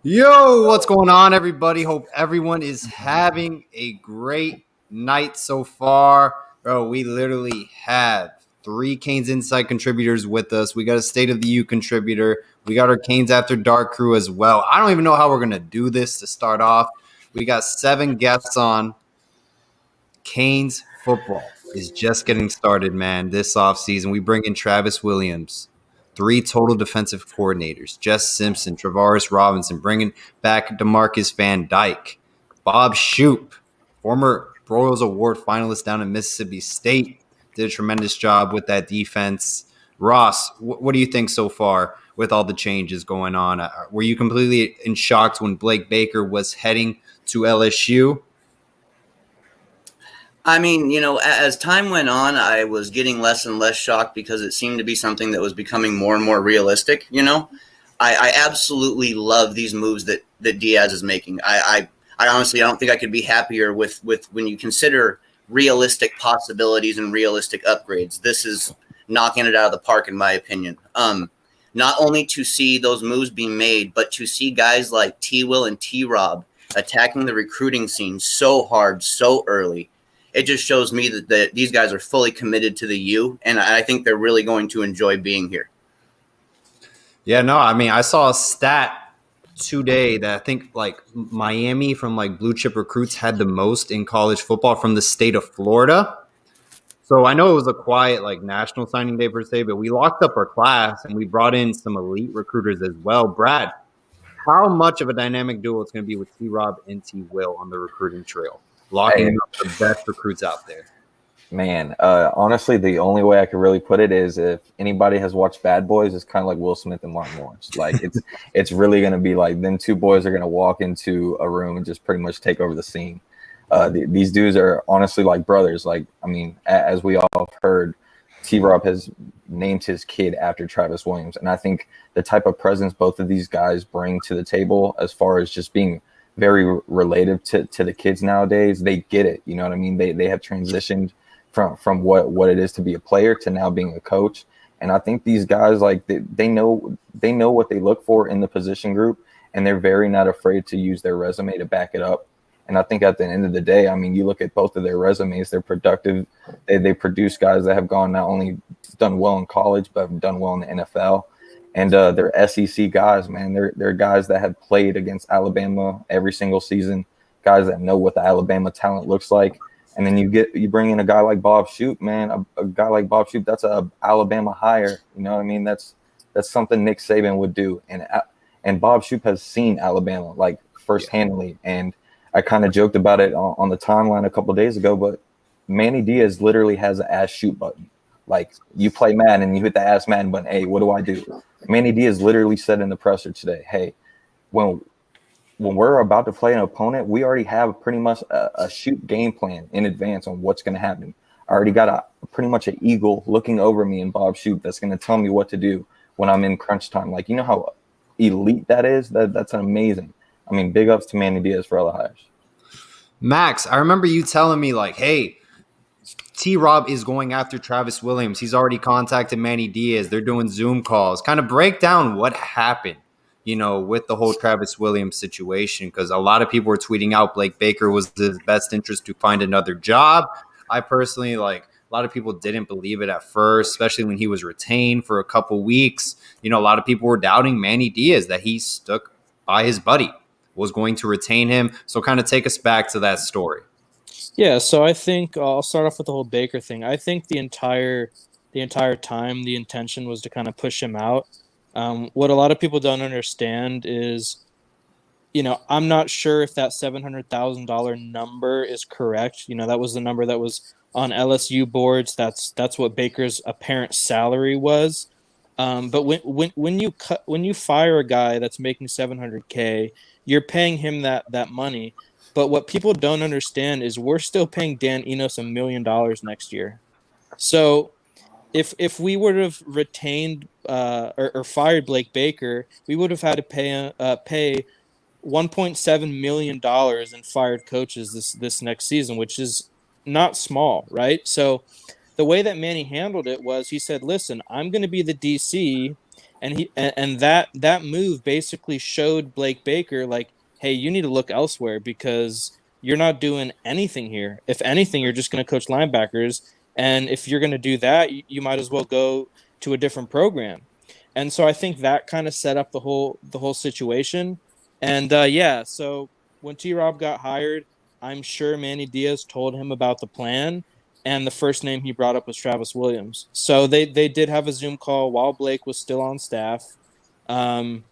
Yo, what's going on, everybody? Hope everyone is having a great night so far. Bro, we literally have three Canes Insight contributors with us. We got a State of the U contributor. We got our Canes After Dark crew as well. I don't even know how we're going to do this to start off. We got 7 guests on. Canes football is just getting started, man. This offseason, we bring in Travis Williams, 3 total defensive coordinators, Jess Simpson, Travaris Robinson, bringing back DeMarcus Van Dyke, Bob Shoop, former Broyles Award finalist down in Mississippi State, did a tremendous job with that defense. Ross, what do you think so far with all the changes going on? Were you completely in shock when Blake Baker was heading to LSU? I mean, as time went on, I was getting less and less shocked because it seemed to be something that was becoming more and more realistic. I absolutely love these moves that Diaz is making. I honestly, I don't think I could be happier with when you consider realistic possibilities and realistic upgrades. This is knocking it out of the park, in my opinion. Not only to see those moves being made, but to see guys like T-Will and T-Rob attacking the recruiting scene so hard, so early. It just shows me that these guys are fully committed to the U, and I think they're really going to enjoy being here. Yeah, no, I mean, I saw a stat today that I think like Miami from like blue chip recruits had the most in college football from the state of Florida. So I know it was a quiet like national signing day per se, but we locked up our class and we brought in some elite recruiters as well. Brad, how much of a dynamic duo it's going to be with T Rob and T Will on the recruiting trail, locking Hey, up the best recruits out there? man, honestly, the only way I could really put it is if anybody has watched Bad Boys, it's kind of like Will Smith and Martin Lawrence. Like it's really gonna be like them two boys are gonna walk into a room and just pretty much take over the scene. These dudes are honestly like brothers. Like, I mean, as we all have heard, T-Rob has named his kid after Travis Williams, and I think the type of presence both of these guys bring to the table, as far as just being very relative to the kids nowadays, they get it. You know what I mean? They have transitioned from what it is to be a player to now being a coach. And I think these guys, like, they know what they look for in the position group, and they're very not afraid to use their resume to back it up. And I think at the end of the day, I mean, you look at both of their resumes, they're productive. They produce guys that have gone not only done well in college, but have done well in the NFL. And they're SEC guys, man. They're guys that have played against Alabama every single season, guys that know what the Alabama talent looks like. And then you bring in a guy like Bob Shoop, man. A guy like Bob Shoop, that's a Alabama hire. You know what I mean? That's something Nick Saban would do. And Bob Shoop has seen Alabama like first-handedly. And I kind of joked about it on the timeline a couple of days ago, but Manny Diaz literally has an ass shoot button. Like, you play Madden and you hit the ass Madden button. Hey, what do I do? Manny Diaz literally said in the presser today, hey, when we're about to play an opponent, we already have pretty much a shoot game plan in advance on what's going to happen. I already got pretty much an eagle looking over me in Bob Shoop that's going to tell me what to do when I'm in crunch time. Like, you know how elite that is? That's amazing. I mean, big ups to Manny Diaz for all the hires. Max, I remember you telling me like, hey, T-Rob is going after Travis Williams. He's already contacted Manny Diaz. They're doing Zoom calls. Kind of break down what happened, with the whole Travis Williams situation, because a lot of people were tweeting out Blake Baker was his best interest to find another job. I personally, like, a lot of people didn't believe it at first, especially when he was retained for a couple weeks. A lot of people were doubting Manny Diaz, that he stuck by his buddy, was going to retain him. So kind of take us back to that story. Yeah, so I think I'll start off with the whole Baker thing. I think the entire time the intention was to kind of push him out. What a lot of people don't understand is, I'm not sure if that $700,000 number is correct. That was the number that was on LSU boards. That's what Baker's apparent salary was. But when you fire a guy that's making $700K, you're paying him that money. But what people don't understand is we're still paying Dan Enos $1 million next year. So if we would have retained or fired Blake Baker, we would have had to pay $1.7 million in fired coaches this next season, which is not small, right? So the way that Manny handled it was he said, listen, I'm going to be the DC, And that move basically showed Blake Baker, like, hey, you need to look elsewhere because you're not doing anything here. If anything, you're just going to coach linebackers, and if you're going to do that, you might as well go to a different program. And so I think that kind of set up the whole situation. And yeah, so when T. Rob got hired, I'm sure Manny Diaz told him about the plan, and the first name he brought up was Travis Williams. So they did have a Zoom call while Blake was still on staff, um,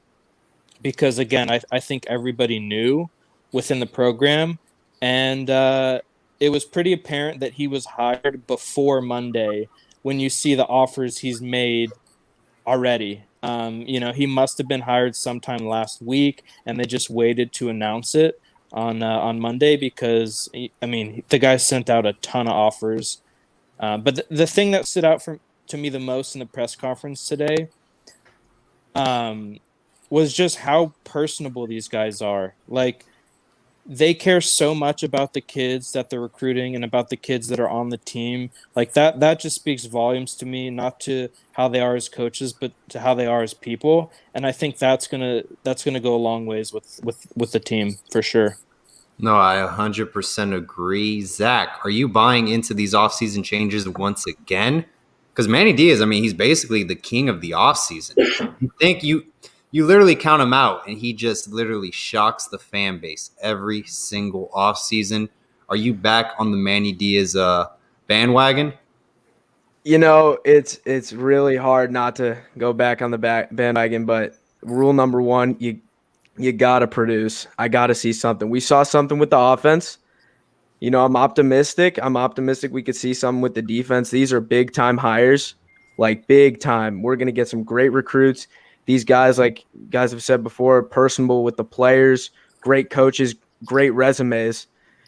because again, I think everybody knew within the program, and it was pretty apparent that he was hired before Monday when you see the offers he's made already. He must have been hired sometime last week, and they just waited to announce it on Monday because I mean the guy sent out a ton of offers. But the thing that stood out to me the most in the press conference today um, was just how personable these guys are. Like they care so much about the kids that they're recruiting and about the kids that are on the team. Like that just speaks volumes to me, not to how they are as coaches, but to how they are as people. And I think that's gonna go a long ways with the team for sure. No, I 100% agree. Zach, are you buying into these offseason changes once again? Because Manny Diaz, I mean, he's basically the king of the offseason. You literally count him out, and he just literally shocks the fan base every single offseason. Are you back on the Manny Diaz bandwagon? It's really hard not to go back on the bandwagon, but rule number one, you gotta produce. I gotta see something. We saw something with the offense. I'm optimistic. I'm optimistic we could see something with the defense. These are big time hires, like big time. We're gonna get some great recruits. These guys, like guys have said before, personable with the players, great coaches, great resumes.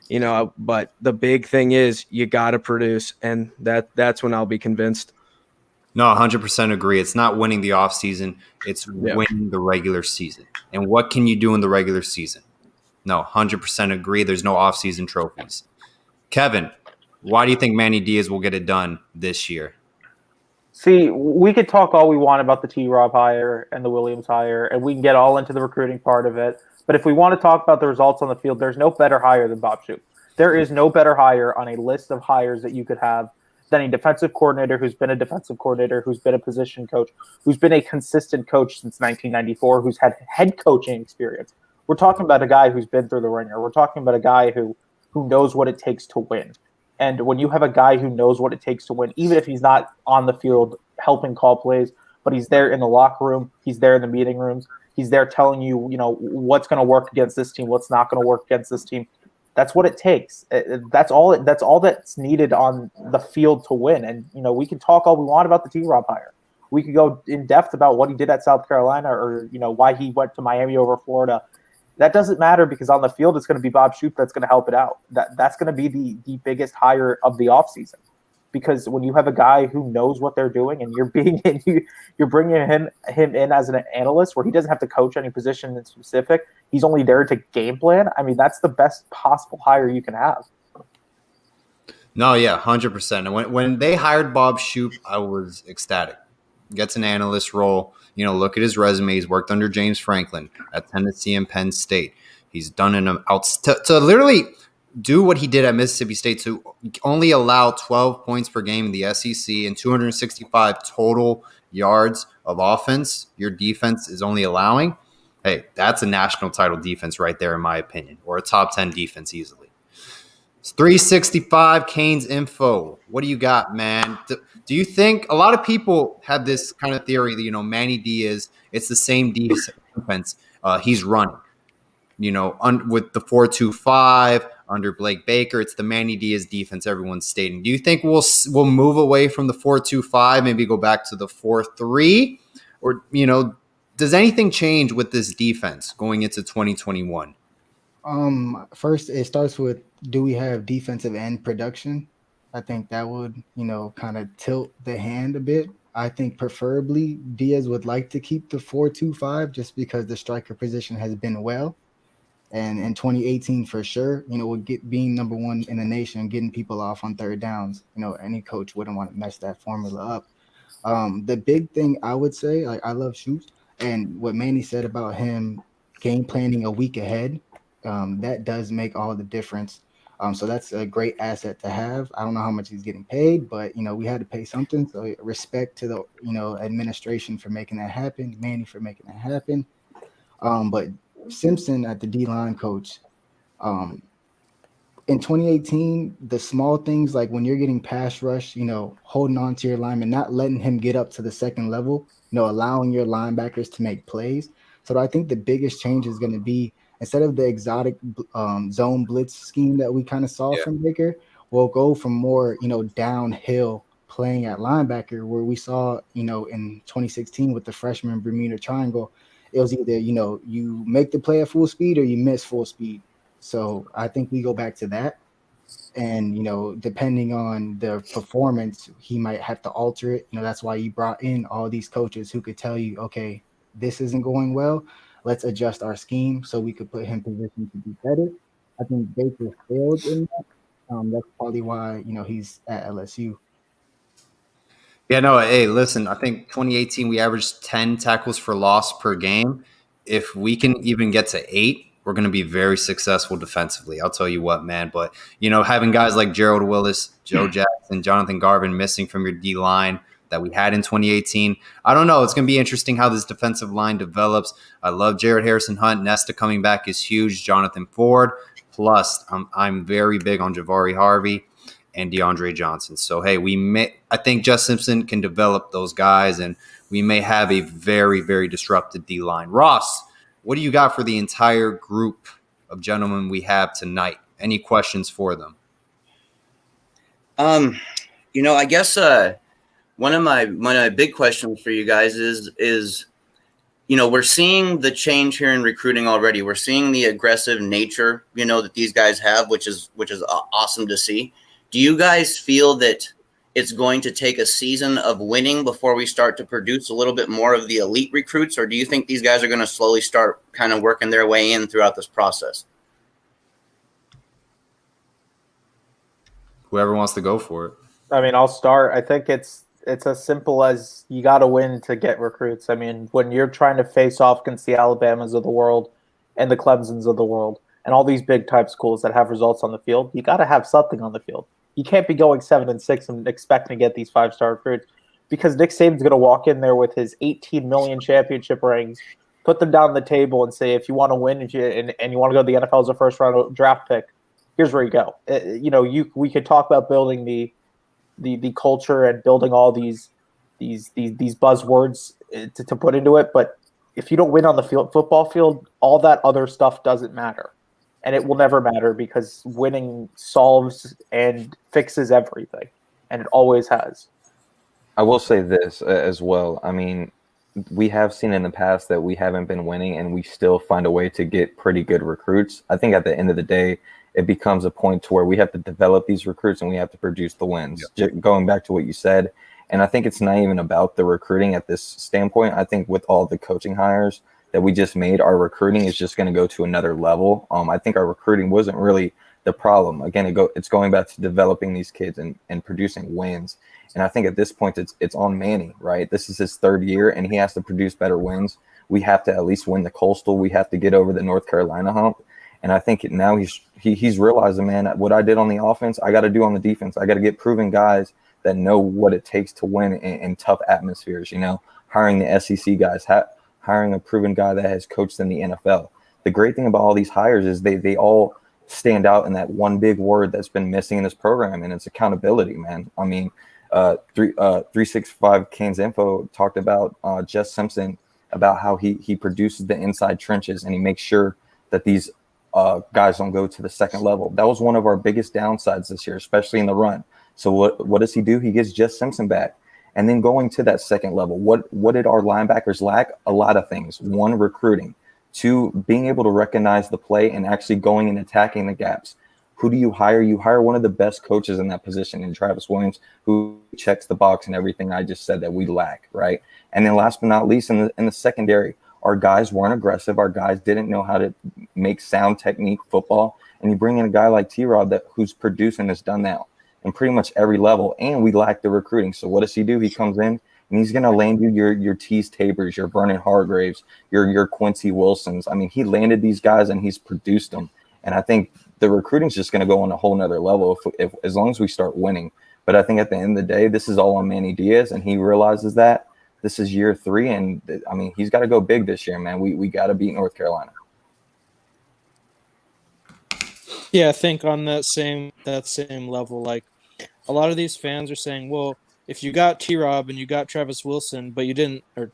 But the big thing is you gotta produce, and that's when I'll be convinced. No, 100% agree. It's not winning the offseason, it's Yeah. winning the regular season. And what can you do in the regular season? No, 100% agree. There's no offseason trophies. Kevin, why do you think Manny Diaz will get it done this year? See, we could talk all we want about the T. Rob hire and the Williams hire, and we can get all into the recruiting part of it. But if we want to talk about the results on the field, there's no better hire than Bob Shoop. There is no better hire on a list of hires that you could have than a defensive coordinator who's been a defensive coordinator, who's been a position coach, who's been a consistent coach since 1994, who's had head coaching experience. We're talking about a guy who's been through the ringer. We're talking about a guy who knows what it takes to win. And when you have a guy who knows what it takes to win, even if he's not on the field helping call plays, but he's there in the locker room, he's there in the meeting rooms, he's there telling you, what's going to work against this team, what's not going to work against this team. That's what it takes. That's all that's needed on the field to win. And, we can talk all we want about the T-Rob hire. We could go in depth about what he did at South Carolina or, why he went to Miami over Florida. That doesn't matter because on the field, it's going to be Bob Shoop that's going to help it out. That's going to be the biggest hire of the offseason. Because when you have a guy who knows what they're doing and you're bringing him in as an analyst where he doesn't have to coach any position in specific, he's only there to game plan. I mean, that's the best possible hire you can have. No, yeah, 100%. And when they hired Bob Shoop, I was ecstatic. Gets an analyst role. Look at his resume. He's worked under James Franklin at Tennessee and Penn State. He's done to literally do what he did at Mississippi State, to only allow 12 points per game in the SEC and 265 total yards of offense. Your defense is only allowing. Hey, that's a national title defense right there, in my opinion, or a top 10 defense easily. It's 365 Canes info. What do you got, man? Do you think a lot of people have this kind of theory that, Manny Diaz, it's the same defense he's running, with the 4-2-5 under Blake Baker, it's the Manny Diaz defense everyone's stating. Do you think we'll move away from the 4-2-5, maybe go back to the 4-3, or does anything change with this defense going into 2021? First, it starts with, do we have defensive end production? I think that would, kind of tilt the hand a bit. I think preferably Diaz would like to keep the 4-2-5 just because the striker position has been well. And in 2018, for sure, with being number one in the nation, getting people off on third downs, any coach wouldn't want to mess that formula up. The big thing I would say, like I love Shoop, and what Manny said about him game planning a week ahead, that does make all the difference. So that's a great asset to have. I don't know how much he's getting paid, but we had to pay something. So respect to the administration for making that happen, Manny for making that happen. But Simpson at the D line coach, um, in 2018, the small things like when you're getting pass rush, holding on to your lineman, not letting him get up to the second level, allowing your linebackers to make plays. So I think the biggest change is going to be instead of the exotic zone blitz scheme that we kind of saw from Baker, we'll go from more, downhill playing at linebacker where we saw, in 2016 with the freshman Bermuda Triangle, it was either, you make the play at full speed or you miss full speed. So I think we go back to that. And, depending on the performance, he might have to alter it. That's why you brought in all these coaches who could tell you, okay, this isn't going well. Let's adjust our scheme so we could put him in position to be better. I think Baker failed in that. That's probably why, he's at LSU. Yeah, no, hey, listen, I think 2018 we averaged 10 tackles for loss per game. If we can even get to 8, we're going to be very successful defensively. I'll tell you what, man. But, having guys like Gerald Willis, Joe Jackson, Jonathan Garvin missing from your D line that we had in 2018, I don't know. It's going to be interesting how this defensive line develops. I love Jared Harrison Hunt. Nesta coming back is huge. Jonathan Ford. Plus, I'm very big on Javari Harvey and DeAndre Johnson. So, hey, I think Jess Simpson can develop those guys, and we may have a very, very disrupted D-line. Ross, what do you got for the entire group of gentlemen we have tonight? Any questions for them? I guess one of my big questions for you guys is we're seeing the change here in recruiting already. We're seeing the aggressive nature, that these guys have, which is awesome to see. Do you guys feel that it's going to take a season of winning before we start to produce a little bit more of the elite recruits, or do you think these guys are going to slowly start kind of working their way in throughout this process? Whoever wants to go for it. I mean, I'll start. I think it's as simple as you got to win to get recruits. I mean, when you're trying to face off against the Alabamas of the world and the Clemsons of the world and all these big type schools that have results on the field, you got to have something on the field. You can't be going 7-6 and expecting to get these 5-star recruits because Nick Saban's going to walk in there with his 18 million championship rings, put them down on the table and say, if you want to win and you want to go to the NFL as a first round draft pick, here's where you go. We could talk about building the culture and building all these buzzwords to put into it, but if you don't win on the football field, all that other stuff doesn't matter. And it will never matter because winning solves and fixes everything. And it always has. I will say this as well. I mean, we have seen in the past that we haven't been winning and we still find a way to get pretty good recruits. I think at the end of the day, it becomes a point to where we have to develop these recruits and we have to produce the wins. Going back to what you said, and I think it's not even about the recruiting at this standpoint. I think with all the coaching hires that we just made, our recruiting is just going to go to another level. I think our recruiting wasn't really the problem. Again, it's going back to developing these kids and producing wins. And I think at this point, it's on Manny, right? This is his third year, and he has to produce better wins. We have to at least win the Coastal. We have to get over the North Carolina hump. And I think now he's realizing, man, what I did on the offense, I got to do on the defense. I got to get proven guys that know what it takes to win in tough atmospheres, hiring the SEC guys, hiring a proven guy that has coached in the NFL. The great thing about all these hires is they all stand out in that one big word that's been missing in this program, and it's accountability, man. I mean, 365 Canes Info talked about Jess Simpson, about how he produces the inside trenches and he makes sure that these guys don't go to the second level. That was one of our biggest downsides this year, especially in the run. So what does he do? He gets Jess Simpson back. And then going to that second level, what did our linebackers lack? A lot of things. 1, recruiting. 2, being able to recognize the play and actually going and attacking the gaps. Who do you hire? You hire one of the best coaches in that position in Travis Williams, who checks the box and everything I just said that we lack, right? And then last but not least, in the secondary, our guys weren't aggressive. Our guys didn't know how to make sound technique football. And you bring in a guy like T-Rod who's produced and has done that in pretty much every level, and we lack the recruiting. So what does he do? He comes in and and he's going to land you your Tease Tabers, your Vernon Hargraves, your Quincy Wilsons. I mean, he landed these guys and he's produced them. And I think the recruiting's just going to go on a whole nother level if as long as we start winning. But I think at the end of the day, this is all on Manny Diaz, and he realizes that this is year 3. And I mean, he's got to go big this year, man. We got to beat North Carolina. Yeah, I think on that same level, like a lot of these fans are saying, well, if you got T-Rob and you got Travis Wilson, but you didn't, or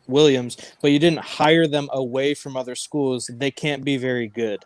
Williams, but you didn't hire them away from other schools, they can't be very good.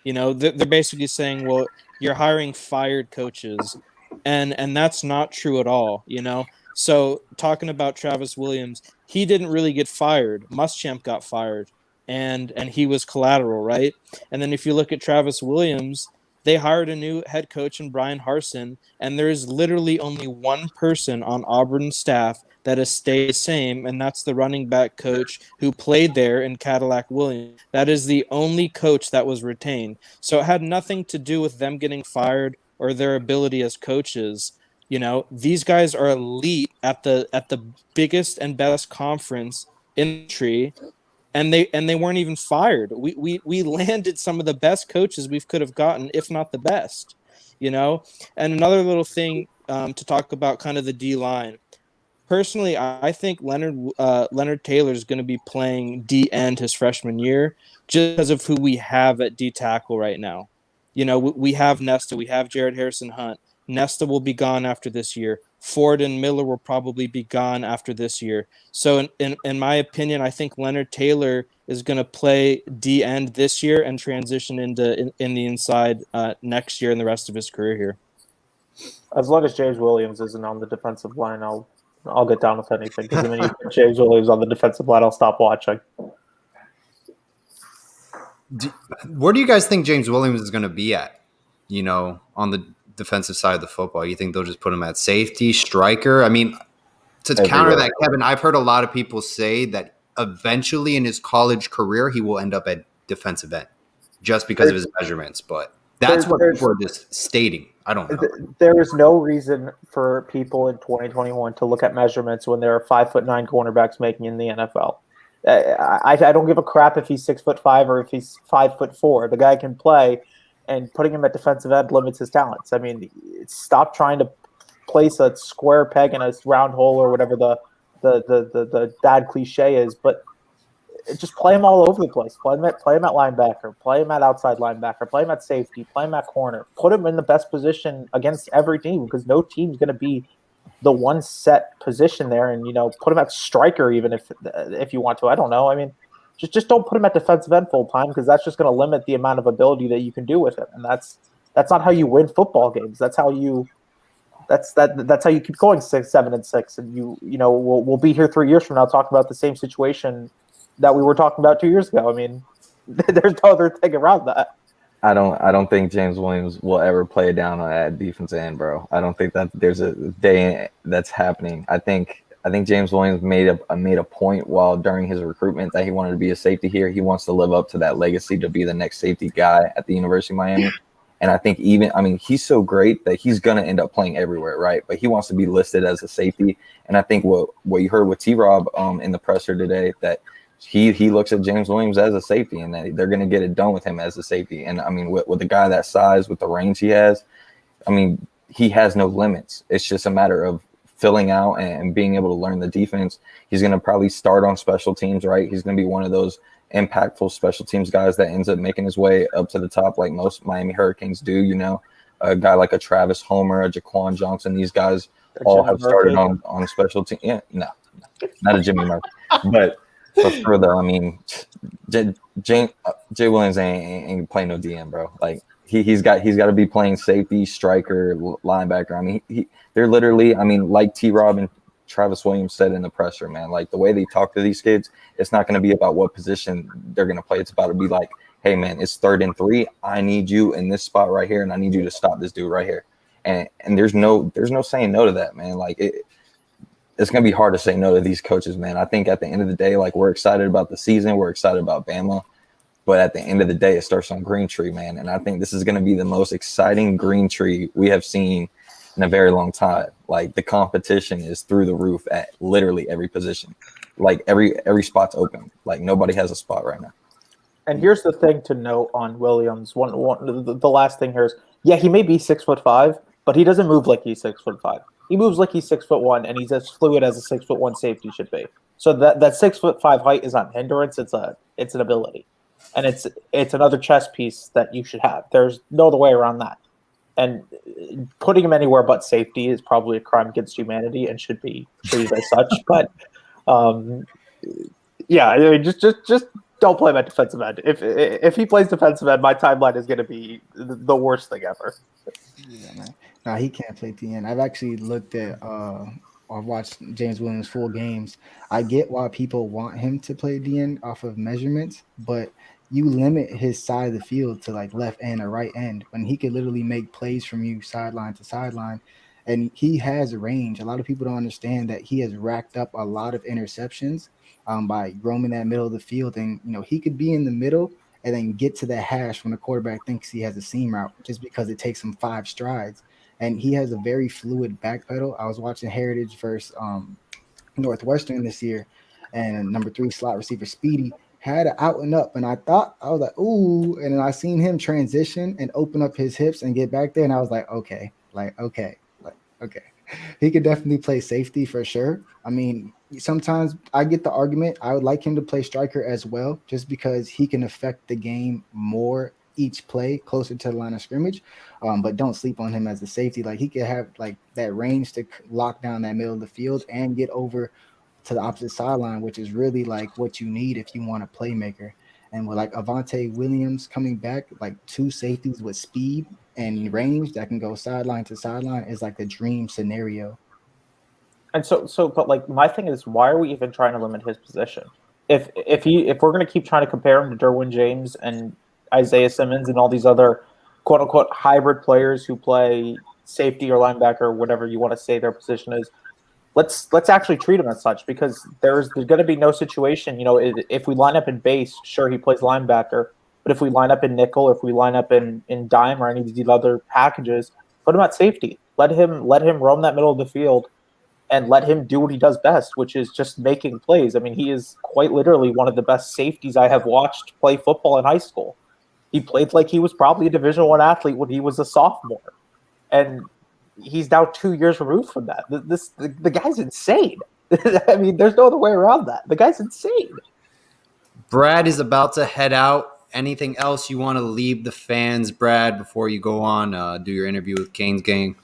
You know, they're basically saying, well, you're hiring fired coaches, and that's not true at all, you know? So talking about Travis Williams, he didn't really get fired. Muschamp got fired, and he was collateral, right? And then if you look at Travis Williams, they hired a new head coach in Brian Harsin, and there is literally only one person on Auburn's staff that has stayed the same, and that's the running back coach who played there in Cadillac Williams. That is the only coach that was retained. So it had nothing to do with them getting fired or their ability as coaches. You know, these guys are elite at the biggest and best conference in the country, and they weren't even fired. We landed some of the best coaches we could have gotten, if not the best. You know, and another little thing to talk about, kind of the D line. Personally, I think Leonard Taylor is going to be playing D end his freshman year just because of who we have at D tackle right now. You know, we have Nesta, we have Jared Harrison Hunt. Nesta will be gone after this year. Ford and Miller will probably be gone after this year. So in my opinion, I think Leonard Taylor is going to play D end this year and transition into in the inside next year and the rest of his career here. As long as James Williams isn't on the defensive line, I'll get down with anything. Because when you put James Williams on the defensive line, I'll stop watching. Where do you guys think James Williams is going to be at? You know, on the defensive side of the football, you think they'll just put him at safety, striker? I mean, to counter that, Kevin, I've heard a lot of people say that eventually in his college career he will end up at defensive end just because of his measurements. But that's what people are just stating. I don't know. There is no reason for people in 2021 to look at measurements when there are 5'9" cornerbacks making in the NFL. I don't give a crap if he's 6'5" or if he's 5'4". The guy can play, and putting him at defensive end limits his talents. I mean, stop trying to place a square peg in a round hole or whatever the bad cliche is, but just play him all over the place. Play him at linebacker, play him at outside linebacker, play him at safety, play him at corner. Put him in the best position against every team, because no team's going to be the one set position there. And, you know, put him at striker even if you want to. I don't know. I mean, just don't put him at defensive end full time, because that's just going to limit the amount of ability that you can do with him. And that's not how you win football games. That's how you keep going 6-7-6. And you know, we'll be here 3 years from now talking about the same situation that we were talking about 2 years ago. I mean, there's no other thing around that. I don't think James Williams will ever play down at defensive end, bro. I don't think that there's a day that's happening. I think James Williams made a point during his recruitment that he wanted to be a safety here. He wants to live up to that legacy to be the next safety guy at the University of Miami. And I think he's so great that he's going to end up playing everywhere, right? But he wants to be listed as a safety. And I think what you heard with T-Rob in the presser today, that he looks at James Williams as a safety, and that they're going to get it done with him as a safety. And, I mean, with a guy that size, with the range he has, I mean, he has no limits. It's just a matter of filling out and being able to learn the defense. He's going to probably start on special teams, right? He's going to be one of those impactful special teams guys that ends up making his way up to the top like most Miami Hurricanes do, you know. A guy like a Travis Homer, a Jaquan Johnson, these guys all have started on special teams. Yeah, no, not a Jimmy Murphy. But further, I mean, Jay Williams ain't playing no DM, bro. Like, he's got to be playing safety, striker, linebacker. I mean, they're literally, I mean, like T-Rob and Travis Williams said in the presser, man, like the way they talk to these kids, it's not going to be about what position they're going to play. It's about to be like, hey, man, it's 3rd and 3. I need you in this spot right here, and I need you to stop this dude right here. And there's no saying no to that, man. Like, it's going to be hard to say no to these coaches, man. I think at the end of the day, like, we're excited about the season. We're excited about Bama. But at the end of the day, it starts on Green Tree, man. And I think this is going to be the most exciting Green Tree we have seen in a very long time. Like the competition is through the roof at literally every position. Like every spot's open. Like nobody has a spot right now. And here's the thing to note on Williams. The last thing here is, yeah, he may be 6'5", but he doesn't move like he's 6'5". He moves like he's 6'1", and he's as fluid as a 6'1" safety should be. So that 6'5" height is not a hindrance; it's an ability, and it's another chess piece that you should have. There's no other way around that. And putting him anywhere but safety is probably a crime against humanity and should be treated as such. But yeah, I mean, just don't play him at defensive end. If he plays defensive end, my timeline is going to be the worst thing ever. Yeah, man. No, he can't play DN. I've actually looked at or watched James Williams full games. I get why people want him to play DN off of measurements, but you limit his side of the field to like left end or right end when he could literally make plays from you sideline to sideline. And he has range. A lot of people don't understand that he has racked up a lot of interceptions by roaming that middle of the field. And, he could be in the middle and then get to the hash when the quarterback thinks he has a seam route just because it takes him 5 strides. And he has a very fluid back pedal. I was watching Heritage versus Northwestern this year, and number 3 slot receiver Speedy had an out and up, and I was like, ooh, and then I seen him transition and open up his hips and get back there, and I was like, okay. He could definitely play safety for sure. I mean, sometimes I get the argument. I would like him to play striker as well, just because he can affect the game more each play closer to the line of scrimmage. But don't sleep on him as a safety. Like he could have like that range to lock down that middle of the field and get over to the opposite sideline, which is really like what you need if you want a playmaker. And with like Avante Williams coming back, like 2 safeties with speed and range that can go sideline to sideline is like a dream scenario. And but like my thing is, why are we even trying to limit his position? If we're going to keep trying to compare him to Derwin James and Isaiah Simmons and all these other quote unquote hybrid players who play safety or linebacker or whatever you want to say their position is, let's actually treat him as such, because there's going to be no situation. If we line up in base, sure, he plays linebacker, but if we line up in nickel, if we line up in dime or any of these other packages, put him at safety. Let him roam that middle of the field and let him do what he does best, which is just making plays. I mean, he is quite literally one of the best safeties I have watched play football in high school. He played like he was probably a Division I athlete when he was a sophomore, and he's now 2 years removed from that. The guy's insane. I mean, there's no other way around that. The guy's insane. Brad is about to head out. Anything else you want to leave the fans, Brad, before you go on, do your interview with Kane's gang?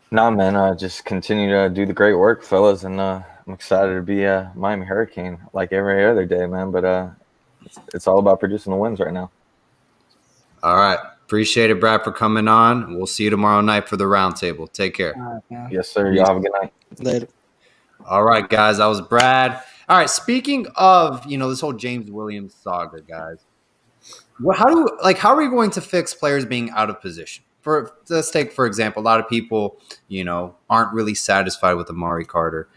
Nah, man, just continue to do the great work, fellas, and I'm excited to be a Miami Hurricane like every other day, man. But it's all about producing the wins right now. All right. Appreciate it, Brad, for coming on. We'll see you tomorrow night for the roundtable. Take care. Yes, sir. Y'all have a good night. Later. All right, guys. That was Brad. All right. Speaking of, this whole James Williams saga, guys. How are we going to fix players being out of position? Let's take, for example, a lot of people, aren't really satisfied with Amari Carter,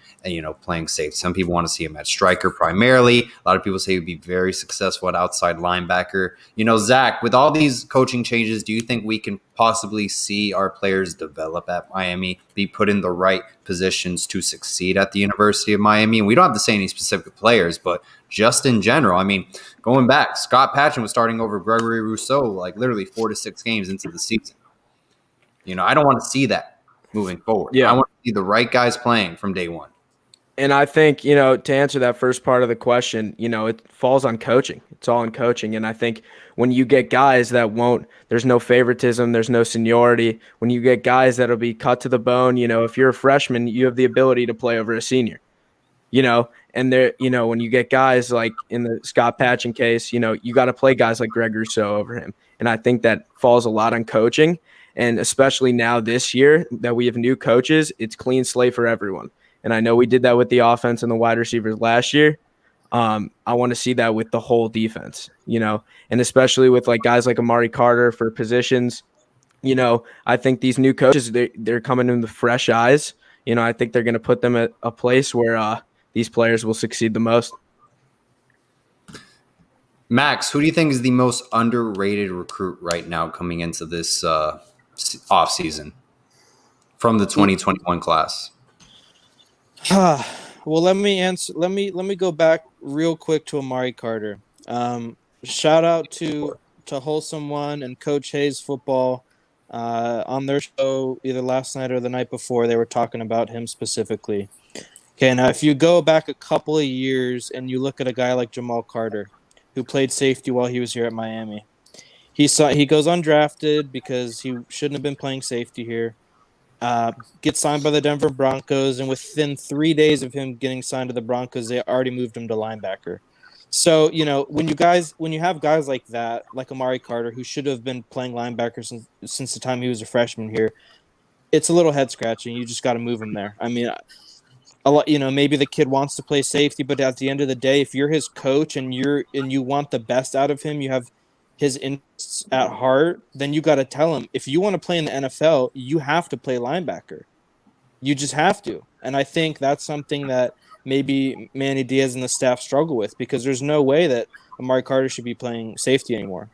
playing safe. Some people want to see him at striker primarily. A lot of people say he'd be very successful at outside linebacker. Zach, with all these coaching changes, do you think we can possibly see our players develop at Miami, be put in the right positions to succeed at the University of Miami? And we don't have to say any specific players, but just in general. I mean, going back, Scott Patchen was starting over Gregory Rousseau like literally 4 to 6 games into the season. I don't want to see that moving forward. Yeah. I want to see the right guys playing from day one. And I think, to answer that first part of the question, it falls on coaching. It's all in coaching. And I think when you get guys that there's no favoritism, there's no seniority. When you get guys that'll be cut to the bone, if you're a freshman, you have the ability to play over a senior, and when you get guys like in the Scott Patchen case, you got to play guys like Greg Rousseau over him. And I think that falls a lot on coaching. And especially now this year that we have new coaches, it's clean slate for everyone. And I know we did that with the offense and the wide receivers last year. I want to see that with the whole defense, and especially with like guys like Amari Carter for positions. I think these new coaches, they're coming in with fresh eyes. I think they're going to put them at a place where these players will succeed the most. Max, who do you think is the most underrated recruit right now coming into this offseason? from the 2021 class? Well, let me answer. Let me go back real quick to Amari Carter. Shout out to Wholesome One and Coach Hayes Football. On their show either last night or the night before, they were talking about him specifically. Okay, now if you go back a couple of years and you look at a guy like Jamal Carter, who played safety while he was here at Miami, he goes undrafted because he shouldn't have been playing safety here. Gets signed by the Denver Broncos, and within 3 days of him getting signed to the Broncos, they already moved him to linebacker. So, when you have guys like that, like Amari Carter, who should have been playing linebacker since the time he was a freshman here, it's a little head scratching. You just got to move him there. I mean, a lot, maybe the kid wants to play safety, but at the end of the day, if you're his coach and you want the best out of him, you have his interests at heart, then you got to tell him, if you want to play in the NFL, you have to play linebacker. You just have to. And I think that's something that maybe Manny Diaz and the staff struggle with, because there's no way that Amari Carter should be playing safety anymore,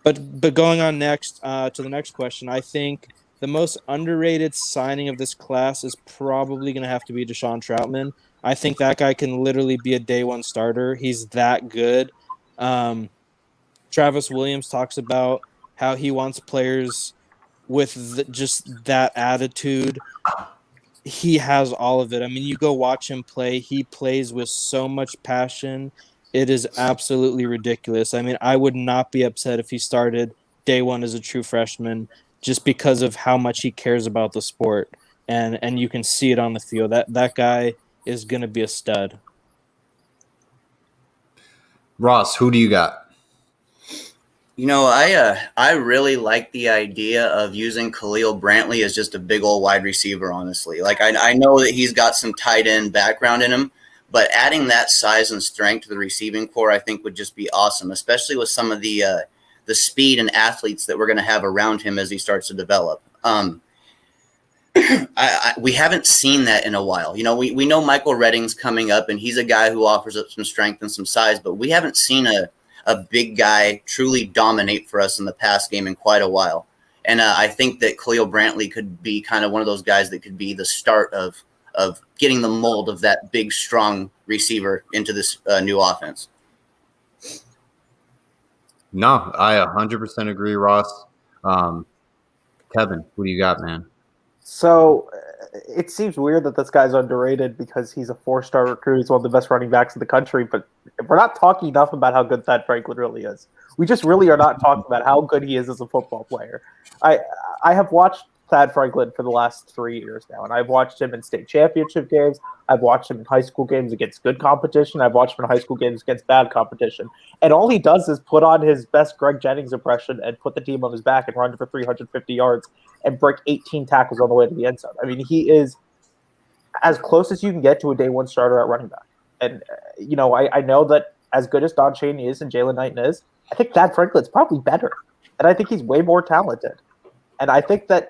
But going on next to the next question, I think the most underrated signing of this class is probably going to have to be Deshaun Troutman. I think that guy can literally be a day one starter. He's that good. Travis Williams talks about how he wants players with just that attitude. He has all of it. I mean, you go watch him play. He plays with so much passion. It is absolutely ridiculous. I mean, I would not be upset if he started day one as a true freshman, just because of how much he cares about the sport. And you can see it on the field. That guy is going to be a stud. Ross, who do you got? I really like the idea of using Khalil Brantley as just a big old wide receiver, honestly. Like, I know that he's got some tight end background in him, but adding that size and strength to the receiving core, I think, would just be awesome, especially with some of the speed and athletes that we're going to have around him as he starts to develop. We haven't seen that in a while. We know Michael Redding's coming up, and he's a guy who offers up some strength and some size, but we haven't seen a big guy truly dominate for us in the pass game in quite a while. And I think that Khalil Brantley could be kind of one of those guys that could be the start of getting the mold of that big, strong receiver into this new offense. No, I 100% agree, Ross. Kevin, who do you got, man? So it seems weird that this guy's underrated because he's a 4-star recruit. He's one of the best running backs in the country, but we're not talking enough about how good Thad Franklin really is. We just really are not talking about how good he is as a football player. I have watched Thad Franklin for the last 3 years now, and I've watched him in state championship games. I've watched him in high school games against good competition. I've watched him in high school games against bad competition. And all he does is put on his best Greg Jennings impression and put the team on his back and run for 350 yards and break 18 tackles on the way to the end zone. I mean, he is as close as you can get to a day one starter at running back. And, I know that as good as Don Chaney is and Jalen Knighton is, I think Thad Franklin's probably better. And I think he's way more talented. And I think that,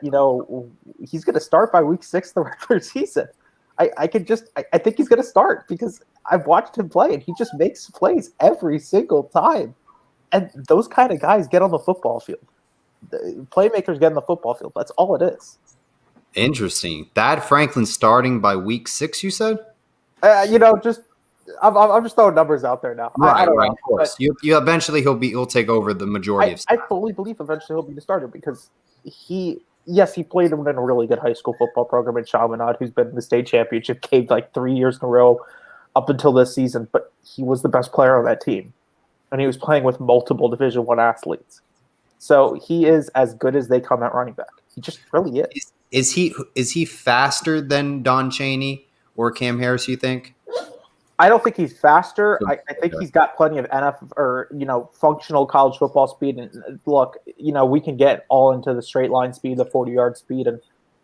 he's going to start by week 6 of the regular season. I think he's going to start because I've watched him play and he just makes plays every single time. And those kind of guys get on the football field. The playmakers get on the football field. That's all it is. Interesting. Thad Franklin starting by week 6, you said? I'm just throwing numbers out there now. Right, I don't know. of course. You eventually he'll take over the majority of stuff. I fully believe eventually he'll be the starter because he played in a really good high school football program in Chaminade, who's been in the state championship game like 3 years in a row up until this season. But he was the best player on that team, and he was playing with multiple Division I athletes. So he is as good as they come at running back. He just really is. Is he faster than Don Chaney or Cam Harris, you think? I don't think he's faster. I think he's got plenty of NFL or functional college football speed. And look, we can get all into the straight line speed, the 40-yard speed, and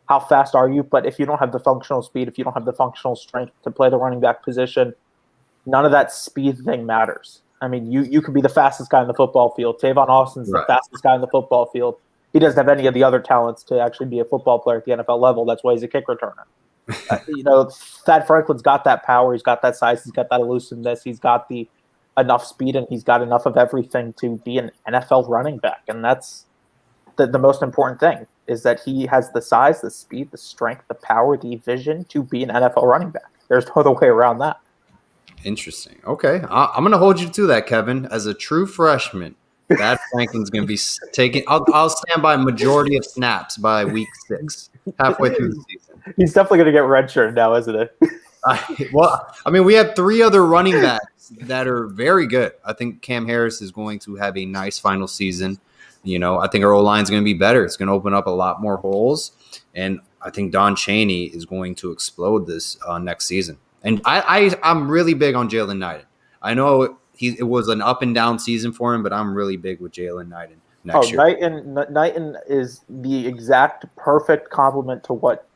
how fast are you? But if you don't have the functional speed, if you don't have the functional strength to play the running back position, none of that speed thing matters. I mean, you could be the fastest guy in the football field. Tavon Austin's the fastest guy in the football field. He doesn't have any of the other talents to actually be a football player at the NFL level. That's why he's a kick returner. Thad Franklin's got that power. He's got that size. He's got that elusiveness. He's got the enough speed, and he's got enough of everything to be an NFL running back. And that's the most important thing. is that he has the size, the speed, the strength, the power, the vision to be an NFL running back. There's no other way around that. Interesting. Okay. I'm going to hold you to that, Kevin. As a true freshman, Thad Franklin's going to be taking – I'll stand by majority of snaps by week 6, halfway through the season. He's definitely going to get redshirted now, isn't it? We have 3 other running backs that are very good. I think Cam Harris is going to have a nice final season. I think our O-line is going to be better. It's going to open up a lot more holes. And I think Don Chaney is going to explode this next season. And I'm really big on Jalen Knighton. I know it was an up and down season for him, but I'm really big with Jalen Knighton next year. Knighton is the exact perfect complement to what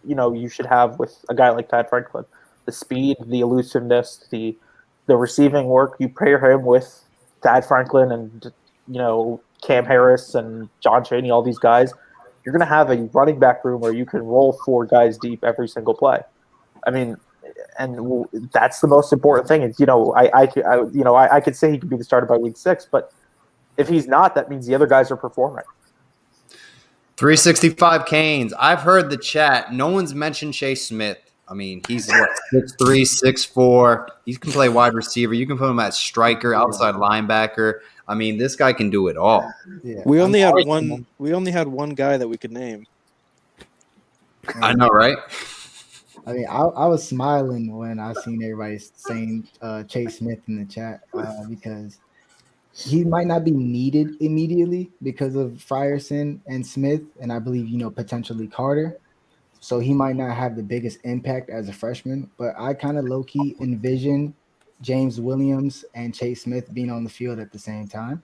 you should have with a guy like Thad Franklin. The speed, the elusiveness, the receiving work. You pair him with Thad Franklin and Cam Harris and John Chaney, all these guys. You're going to have a running back room where you can roll 4 guys deep every single play. I mean. And that's the most important thing. Is I could say he could be the starter by week 6, but if he's not, that means the other guys are performing. 365 Canes. I've heard the chat. No one's mentioned Chase Smith. I mean, he's 6'3", 6'4". He can play wide receiver. You can put him at striker, outside linebacker. I mean, this guy can do it all. Yeah. We only had one guy that we could name. I know, right? I mean, I was smiling when I seen everybody saying Chase Smith in the chat because he might not be needed immediately because of Frierson and Smith, and I believe, potentially Carter. So he might not have the biggest impact as a freshman, but I kind of low-key envision James Williams and Chase Smith being on the field at the same time.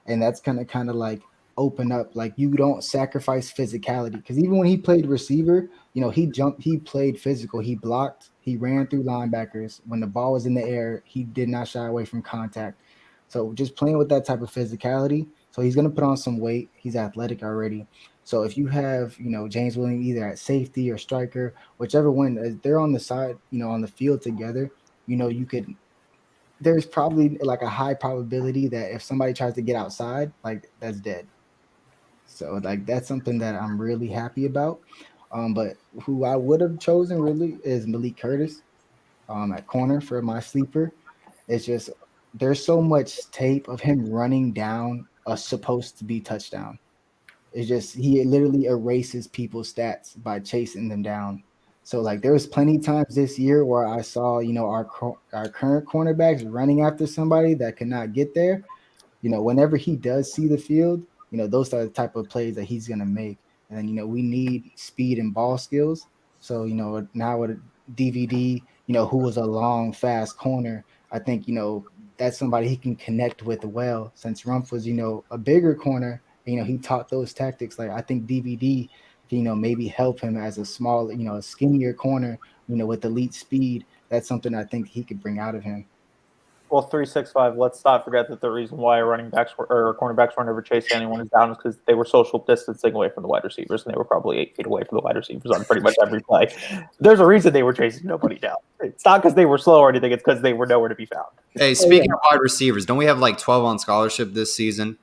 And that's kind of like open up, like you don't sacrifice physicality, because even when he played receiver, he jumped, he played physical, he blocked, he ran through linebackers. When the ball was in the air, he did not shy away from contact. So just playing with that type of physicality. So he's going to put on some weight. He's athletic already. So if you have James Williams either at safety or striker, whichever one, they're on the side, on the field together, you could, there's probably like a high probability that if somebody tries to get outside, like that's dead. So like that's something that I'm really happy about. But who I would have chosen really is Malik Curtis at corner for my sleeper. It's just there's so much tape of him running down a supposed to be touchdown. It's just he literally erases people's stats by chasing them down. So like there was plenty of times this year where I saw our current cornerbacks running after somebody that could not get there. Whenever he does see the field, those are the type of plays that he's gonna make. And then we need speed and ball skills. So now with DVD, who was a long, fast corner, I think that's somebody he can connect with well. Since Rumpf was a bigger corner, he taught those tactics. Like I think DVD, maybe help him as a small, a skinnier corner, with elite speed. That's something I think he could bring out of him. Well, 365. Let's not forget that the reason why cornerbacks weren't ever chasing anyone down is because they were social distancing away from the wide receivers, and they were probably 8 feet away from the wide receivers on pretty much every play. There's a reason they were chasing nobody down. It's not because they were slow or anything. It's because they were nowhere to be found. Hey, speaking of wide receivers, don't we have like 12 on scholarship this season?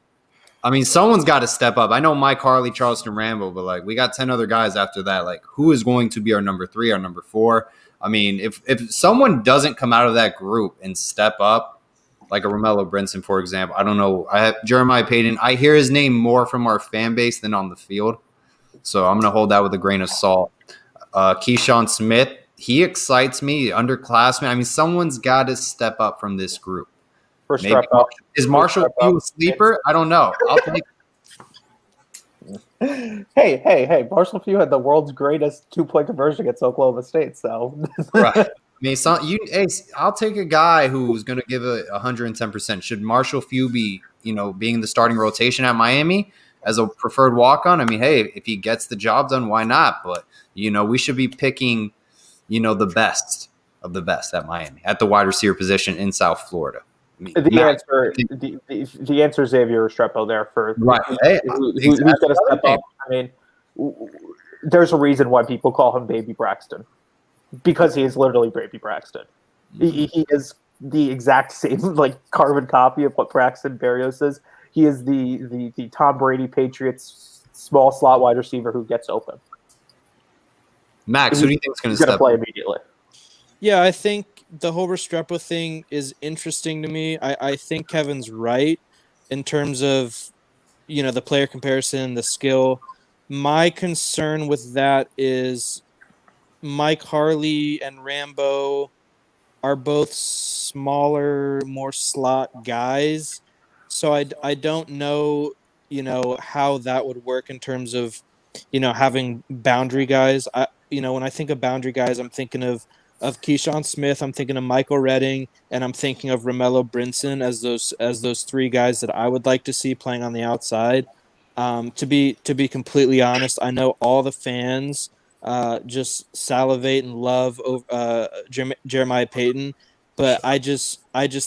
I mean, someone's got to step up. I know Mike Harley, Charleston Rambo, but like we got 10 other guys after that. Like who is going to be our number 3, our number 4? I mean, if someone doesn't come out of that group and step up, like a Romello Brinson, for example, I don't know. I have Jeremiah Payton. I hear his name more from our fan base than on the field. So I'm going to hold that with a grain of salt. Keyshawn Smith, he excites me, underclassmen. I mean, someone's got to step up from this group. Maybe is Marshall Few a sleeper? I don't know. I'll take. Hey! Marshall Few had the world's greatest 2-point conversion against Oklahoma State. So right. I mean, I'll take a guy who's going to give 110%. Should Marshall Few be, being in the starting rotation at Miami as a preferred walk-on? I mean, hey, if he gets the job done, why not? But we should be picking, the best of the best at Miami at the wide receiver position in South Florida. The answer is Xavier Restrepo there for right. Who's going to step up? I mean, there's a reason why people call him Baby Braxton, because he is literally Baby Braxton. Mm-hmm. He is the exact same carbon copy of what Braxton Berrios is. He is the Tom Brady Patriots small slot wide receiver who gets open. Max, who do you think is going to He's going to step play up? immediately. Yeah, I think the whole Restrepo thing is interesting to me. I think Kevin's right in terms of, the player comparison, the skill. My concern with that is Mike Harley and Rambo are both smaller, more slot guys. So I don't know, how that would work in terms of, having boundary guys. When I think of boundary guys, I'm thinking of Keyshawn Smith, I'm thinking of Michael Redding, and I'm thinking of Romello Brinson as those three guys that I would like to see playing on the outside. To be completely honest, I know all the fans just salivate and love Jeremiah Payton, but I just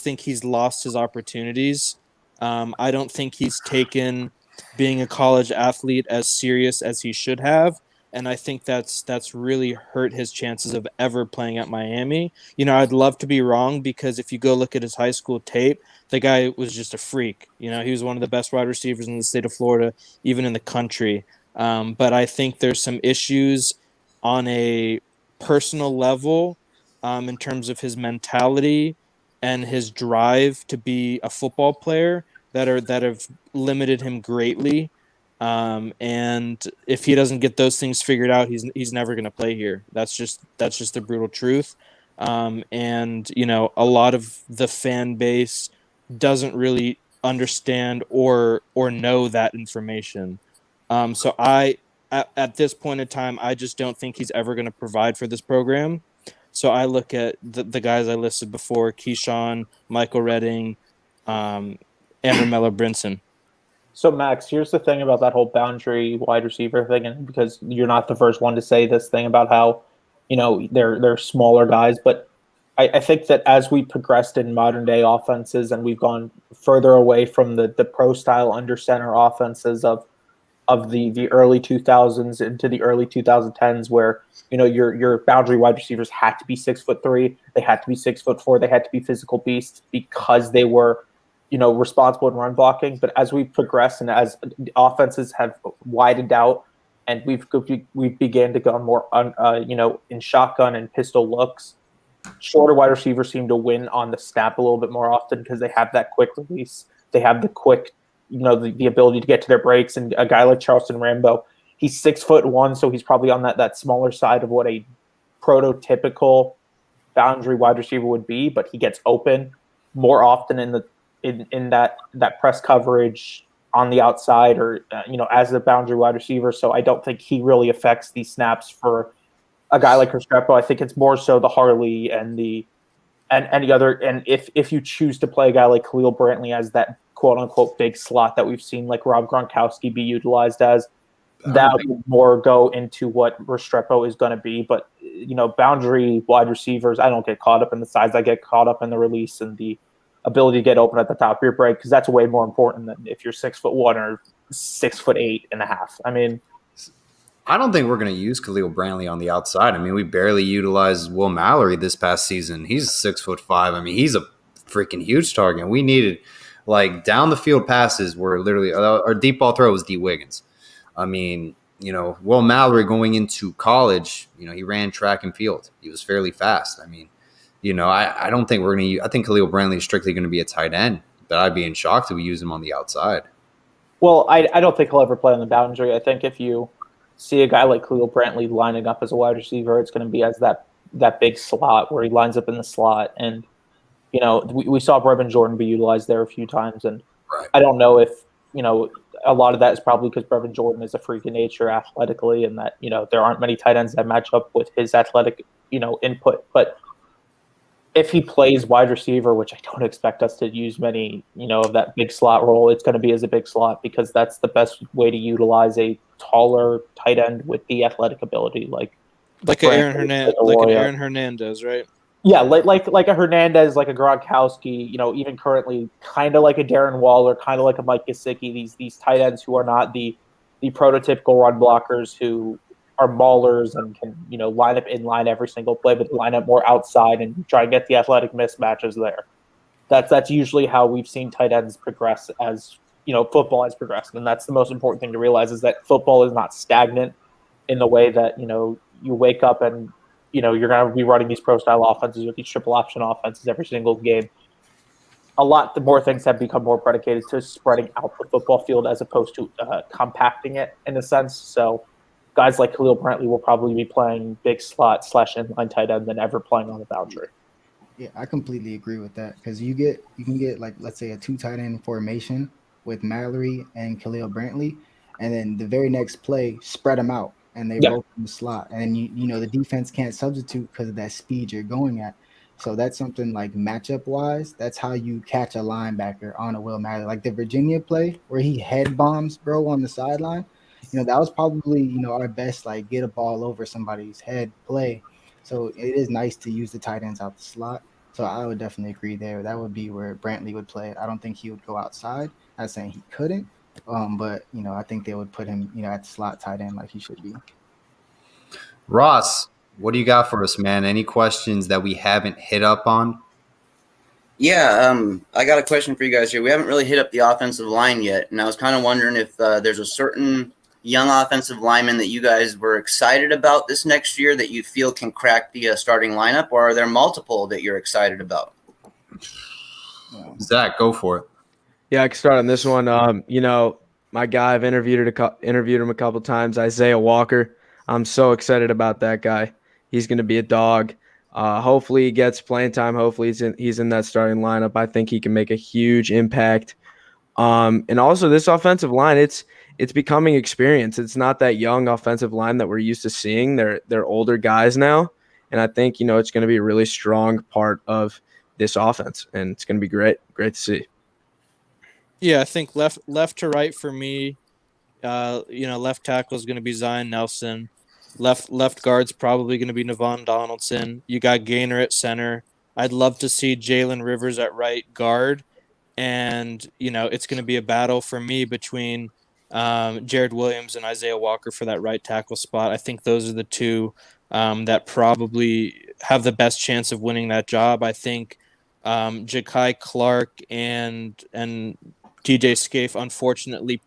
think he's lost his opportunities. I don't think he's taken being a college athlete as serious as he should have, and I think that's really hurt his chances of ever playing at Miami. I'd love to be wrong because if you go look at his high school tape, the guy was just a freak. He was one of the best wide receivers in the state of Florida, even in the country. But I think there's some issues on a personal level in terms of his mentality and his drive to be a football player that have limited him greatly. And if he doesn't get those things figured out, he's never going to play here. That's just the brutal truth. And a lot of the fan base doesn't really understand or know that information. So at this point in time, I just don't think he's ever going to provide for this program. So I look at the guys I listed before: Keyshawn, Michael Redding, and Romello Brinson. So, Max, here's the thing about that whole boundary wide receiver thing, and because you're not the first one to say this thing about how, they're smaller guys, but I think that as we progressed in modern day offenses and we've gone further away from the pro style under center offenses of the early 2000s into the early 2010s, where your boundary wide receivers had to be 6'3", they had to be 6'4", they had to be physical beasts because they were responsible in run blocking. But as we progress and as offenses have widened out and we've began to go more in shotgun and pistol looks, shorter wide receivers seem to win on the snap a little bit more often because they have that quick release, they have the quick the ability to get to their breaks. And a guy like Charleston Rambo, he's 6'1", so he's probably on that smaller side of what a prototypical boundary wide receiver would be, but he gets open more often in that press coverage on the outside or as a boundary wide receiver. So I don't think he really affects these snaps for a guy like Restrepo. I think it's more so the Harley and any other. And if you choose to play a guy like Khalil Brantley as that quote unquote big slot that we've seen like Rob Gronkowski be utilized as, that would more go into what Restrepo is going to be. But boundary wide receivers, I don't get caught up in the size. I get caught up in the release and the ability to get open at the top of your break, because that's way more important than if you're 6'1" or 6'8.5". I mean, I don't think we're going to use Khalil Brantley on the outside. I mean, we barely utilized Will Mallory this past season. He's 6'5". I mean, he's a freaking huge target. We needed down the field passes were literally our deep ball throw was D Wiggins. I mean, Will Mallory going into college, he ran track and field. He was fairly fast. I mean, I don't think we're going to – I think Khalil Brantley is strictly going to be a tight end, but I'd be in shock if we use him on the outside. Well, I don't think he'll ever play on the boundary. I think if you see a guy like Khalil Brantley lining up as a wide receiver, it's going to be as that big slot where he lines up in the slot. And, we saw Brevin Jordan be utilized there a few times. And right. I don't know if, a lot of that is probably because Brevin Jordan is a freak in nature athletically and that, there aren't many tight ends that match up with his athletic, input. But if he plays wide receiver, which I don't expect us to use many, of that big slot role, it's going to be as a big slot because that's the best way to utilize a taller tight end with the athletic ability, like an Aaron Hernandez, right? Yeah, like a Hernandez, like a Gronkowski, even currently kind of like a Darren Waller, kind of like a Mike Gesicki, these tight ends who are not the prototypical run blockers who are maulers and can, line up in line every single play, but line up more outside and try and get the athletic mismatches there. That's usually how we've seen tight ends progress as football has progressed. And that's the most important thing to realize, is that football is not stagnant in the way that, you wake up and, you're going to be running these pro style offenses with these triple option offenses every single game. A lot more things have become more predicated to spreading out the football field as opposed to compacting it in a sense. So guys like Khalil Brantley will probably be playing big slot / inline tight end than ever playing on the boundary. Yeah, I completely agree with that, because you can get, like, let's say a 2 tight end formation with Mallory and Khalil Brantley, and then the very next play spread them out and they both in the slot, and then the defense can't substitute because of that speed you're going at. So that's something, like, matchup wise, that's how you catch a linebacker on a Will Mallory, like the Virginia play where he head bombs bro on the sideline. That was probably our best, like, get a ball over somebody's head play. So it is nice to use the tight ends out the slot. So I would definitely agree there. That would be where Brantley would play. I don't think he would go outside. Not saying he couldn't, but I think they would put him at the slot tight end like he should be. Ross, what do you got for us, man? Any questions that we haven't hit up on? Yeah, I got a question for you guys here. We haven't really hit up the offensive line yet, and I was kind of wondering if there's a certain young offensive lineman that you guys were excited about this next year that you feel can crack the starting lineup, or are there multiple that you're excited about? Zach, go for it. Yeah, I can start on this one. My guy, I've interviewed him a couple times, Isaiah Walker. I'm so excited about that guy. He's going to be a dog. Hopefully he gets playing time. Hopefully he's in that starting lineup. I think he can make a huge impact. And also this offensive line, it's becoming experience. It's not that young offensive line that we're used to seeing. They're older guys now, and I think it's going to be a really strong part of this offense, and it's going to be great to see. Yeah, I think left to right for me. Left tackle is going to be Zion Nelson. Left guard's probably going to be Navon Donaldson. You got Gaynor at center. I'd love to see Jalen Rivers at right guard, and it's going to be a battle for me between Jared Williams and Isaiah Walker for that right tackle spot. I think those are the two that probably have the best chance of winning that job. I think Ja'Kai Clark and DJ Scaife, unfortunately,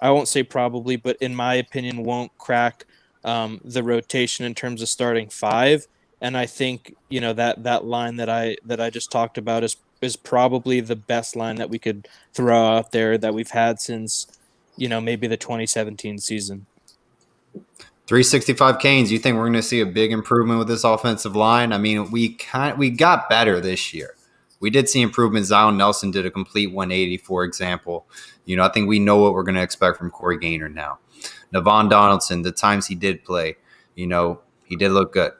I won't say probably, but in my opinion, won't crack the rotation in terms of starting 5. And I think that line that I just talked about is probably the best line that we could throw out there that we've had since maybe the 2017 season. 365 Canes, you think we're going to see a big improvement with this offensive line? I mean, we got better this year. We did see improvement. Zion Nelson did a complete 180, for example. I think we know what we're going to expect from Corey Gaynor now. Navon Donaldson, the times he did play, he did look good.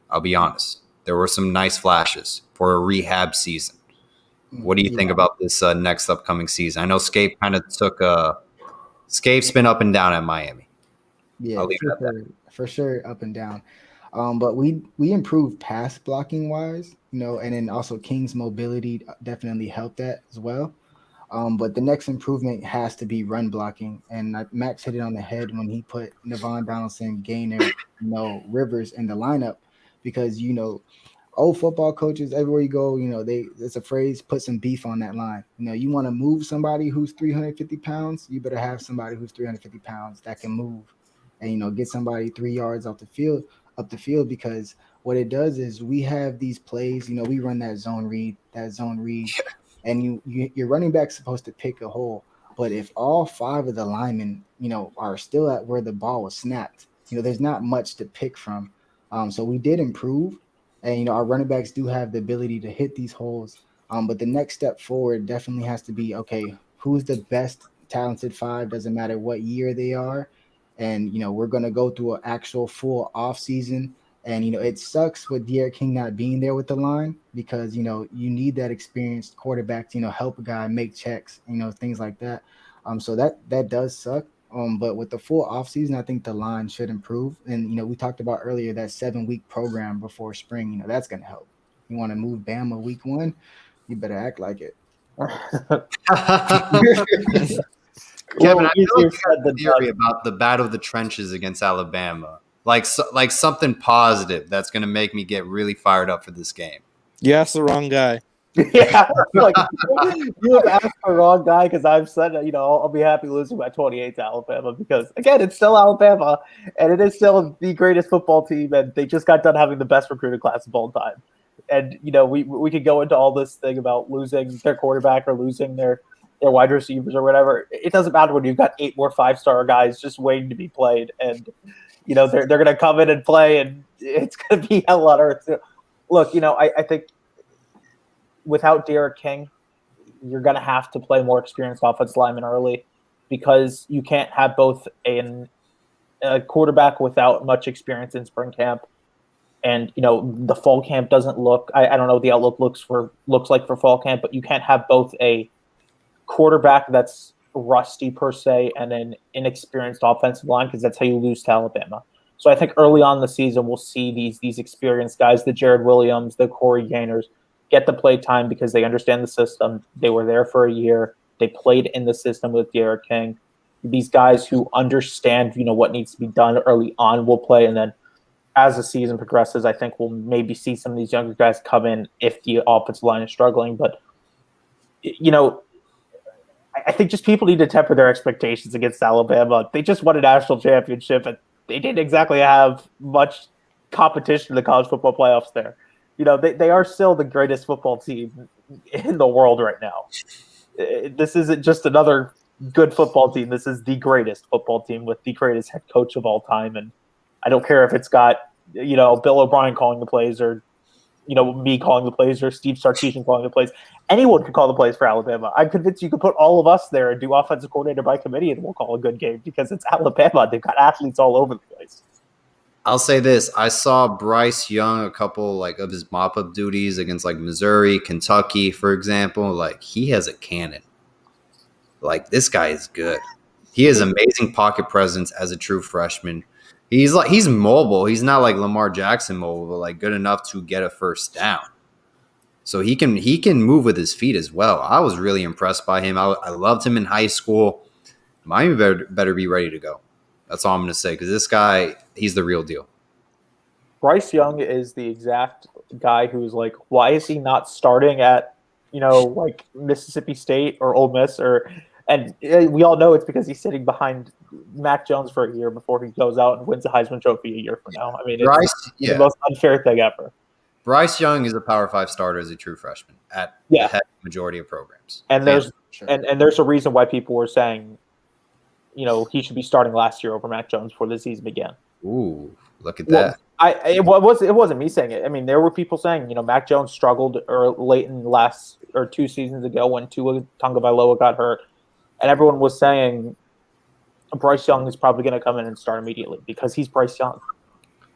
I'll be honest. There were some nice flashes for a rehab season. What do you think about this next upcoming season? I know Scaife kind of Scaife's been up and down at Miami. Yeah, for sure, up and down. But we improved pass blocking wise, and then also King's mobility definitely helped that as well. But the next improvement has to be run blocking, and Max hit it on the head when he put Navon Donaldson, Gaynor, Rivers in the lineup, because old football coaches everywhere you go, it's a phrase, put some beef on that line. You want to move somebody who's 350 pounds, you better have somebody who's 350 pounds that can move, and get somebody 3 yards up the field, because what it does is we have these plays, we run that zone read, and your running back's supposed to pick a hole. But if all 5 of the linemen, are still at where the ball was snapped, there's not much to pick from. So we did improve, and our running backs do have the ability to hit these holes. But the next step forward definitely has to be, okay, who's the best talented 5? Doesn't matter what year they are. And, we're going to go through an actual full off season. And, it sucks with De'Aaron King not being there with the line, because, you need that experienced quarterback to, help a guy make checks, things like that. So that does suck. But with the full off season, I think the line should improve. And, we talked about earlier that 7-week program before spring, that's going to help. You want to move Bama week 1, you better act like it. Kevin, I feel like you had a theory about the battle of the trenches against Alabama, like something positive that's going to make me get really fired up for this game. You asked the wrong guy. Yeah, like you have asked the wrong guy because I've said I'll be happy losing by 28 to Alabama because again it's still Alabama and it is still the greatest football team and they just got done having the best recruiting class of all time. And we could go into all this thing about losing their quarterback or losing their wide receivers or whatever. It doesn't matter when you've got 8 more 5-star guys just waiting to be played, and they're going to come in and play, and it's going to be hell on earth. Look, I think without Derek King, you're going to have to play more experienced offensive linemen early because you can't have both a quarterback without much experience in spring camp. And, the fall camp doesn't look – I don't know what the outlook looks like for fall camp, but you can't have both a quarterback that's rusty per se and an inexperienced offensive line because that's how you lose to Alabama. So I think early on in the season we'll see these experienced guys, the Jared Williams, the Corey Gainers, get the play time because they understand the system. They were there for a year. They played in the system with Derek King. These guys who understand, what needs to be done early on will play. And then as the season progresses, I think we'll maybe see some of these younger guys come in if the offensive line is struggling. But, I think just people need to temper their expectations against Alabama. They just won a national championship, and they didn't exactly have much competition in the college football playoffs there. They are still the greatest football team in the world right now. This isn't just another good football team. This is the greatest football team with the greatest head coach of all time. And I don't care if it's got, Bill O'Brien calling the plays or, me calling the plays or Steve Sarkisian calling the plays. Anyone could call the plays for Alabama. I'm convinced you could put all of us there and do offensive coordinator by committee and we'll call a good game because it's Alabama. They've got athletes all over the place. I'll say this. I saw Bryce Young a couple of his mop-up duties against Missouri, Kentucky, for example. He has a cannon. This guy is good. He has amazing pocket presence as a true freshman. He's mobile. He's not like Lamar Jackson mobile, but good enough to get a first down. So he can move with his feet as well. I was really impressed by him. I loved him in high school. Miami better be ready to go. That's all I'm going to say because this guy, he's the real deal. Bryce Young is the exact guy who's why is he not starting at, Mississippi State or Ole Miss and we all know it's because he's sitting behind Mac Jones for a year before he goes out and wins the Heisman Trophy a year from now. I mean, it's the most unfair thing ever. Bryce Young is a Power 5 starter as a true freshman at the head majority of programs. And there's and there's a reason why people were saying, he should be starting last year over Mac Jones before the season began. Ooh, look at that. It wasn't me saying it. I mean, there were people saying, Mac Jones struggled late in last or 2 seasons ago when Tua Tagovailoa got hurt, and everyone was saying Bryce Young is probably going to come in and start immediately because he's Bryce Young,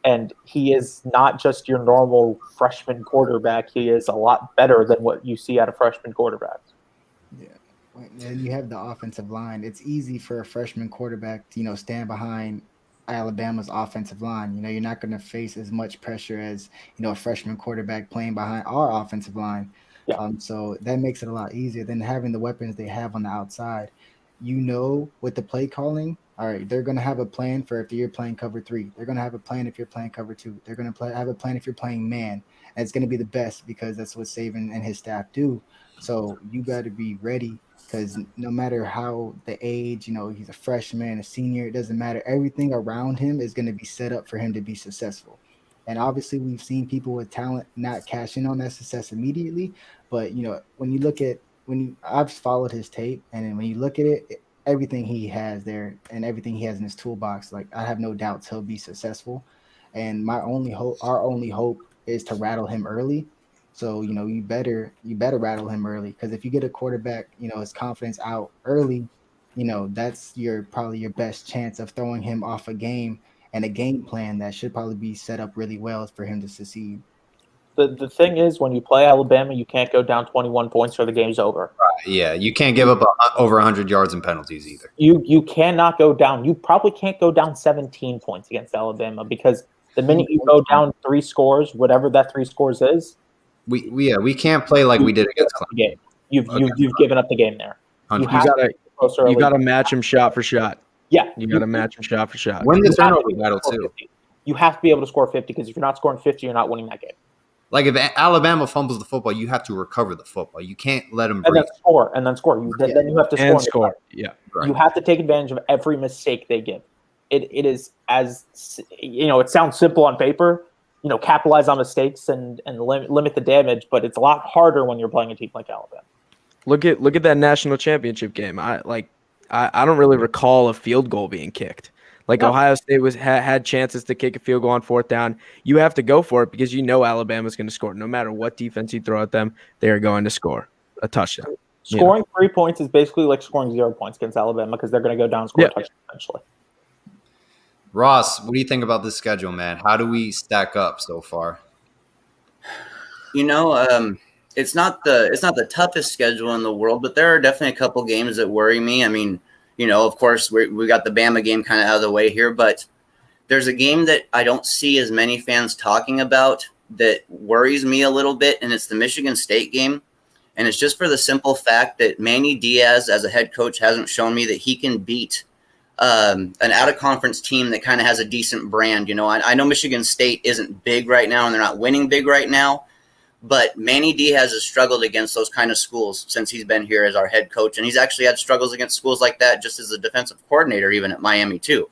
and he is not just your normal freshman quarterback. He is a lot better than what you see out of freshman quarterbacks. Yeah. And you have the offensive line. It's easy for a freshman quarterback to, stand behind Alabama's offensive line. You're not going to face as much pressure as, a freshman quarterback playing behind our offensive line. Yeah. So that makes it a lot easier than having the weapons they have on the outside. With the play calling, all right, they're going to have a plan for if you're playing cover 3. They're going to have a plan if you're playing cover 2. They're going to have a plan if you're playing man. And it's going to be the best because that's what Saban and his staff do. So you got to be ready because no matter how the age, he's a freshman, a senior, it doesn't matter. Everything around him is going to be set up for him to be successful. And obviously we've seen people with talent not cash in on that success immediately. But, I've followed his tape and when you look at it, everything he has there and everything he has in his toolbox, I have no doubts he'll be successful. And our only hope is to rattle him early. So, you better rattle him early because if you get a quarterback, his confidence out early, that's probably your best chance of throwing him off a game and a game plan that should probably be set up really well for him to succeed. The thing is, when you play Alabama, you can't go down 21 points or the game's over. Right, yeah, you can't give up over 100 yards in penalties either. You cannot go down. You probably can't go down 17 points against Alabama because the minute you go down 3 scores, whatever that 3 scores is, we can't play like we did against Clemson. You've given up the game there. You got to match him shot for shot. Yeah, you got to match him shot for shot. Win the turnover battle too. 50. You have to be able to score 50 because if you're not scoring 50, you're not winning that game. like if Alabama fumbles the football, you have to recover the football. You can't let them And breathe. then score. Then you have to score. And score. Yeah. Right. You have to take advantage of every mistake they give. It is as it sounds simple on paper. Capitalize on mistakes and limit the damage, but it's a lot harder when you're playing a team like Alabama. Look at that national championship game. I don't really recall a field goal being kicked. No. Ohio State had chances to kick a field goal on fourth down. You have to go for it because Alabama's going to score. No matter what defense you throw at them, they are going to score a touchdown. Scoring 3 points is basically like scoring 0 points against Alabama because they're going to go down and score a touchdown eventually. Ross, what do you think about this schedule, man? How do we stack up so far? It's not the toughest schedule in the world, but there are definitely a couple games that worry me. I mean, of course, we got the Bama game kind of out of the way here, but there's a game that I don't see as many fans talking about that worries me a little bit, and it's the Michigan State game. And it's just for the simple fact that Manny Diaz, as a head coach, hasn't shown me that he can beat an out-of-conference team that kind of has a decent brand. I know Michigan State isn't big right now, and they're not winning big right now, but Manny Diaz has struggled against those kind of schools since he's been here as our head coach, and he's actually had struggles against schools like that just as a defensive coordinator, even at Miami too.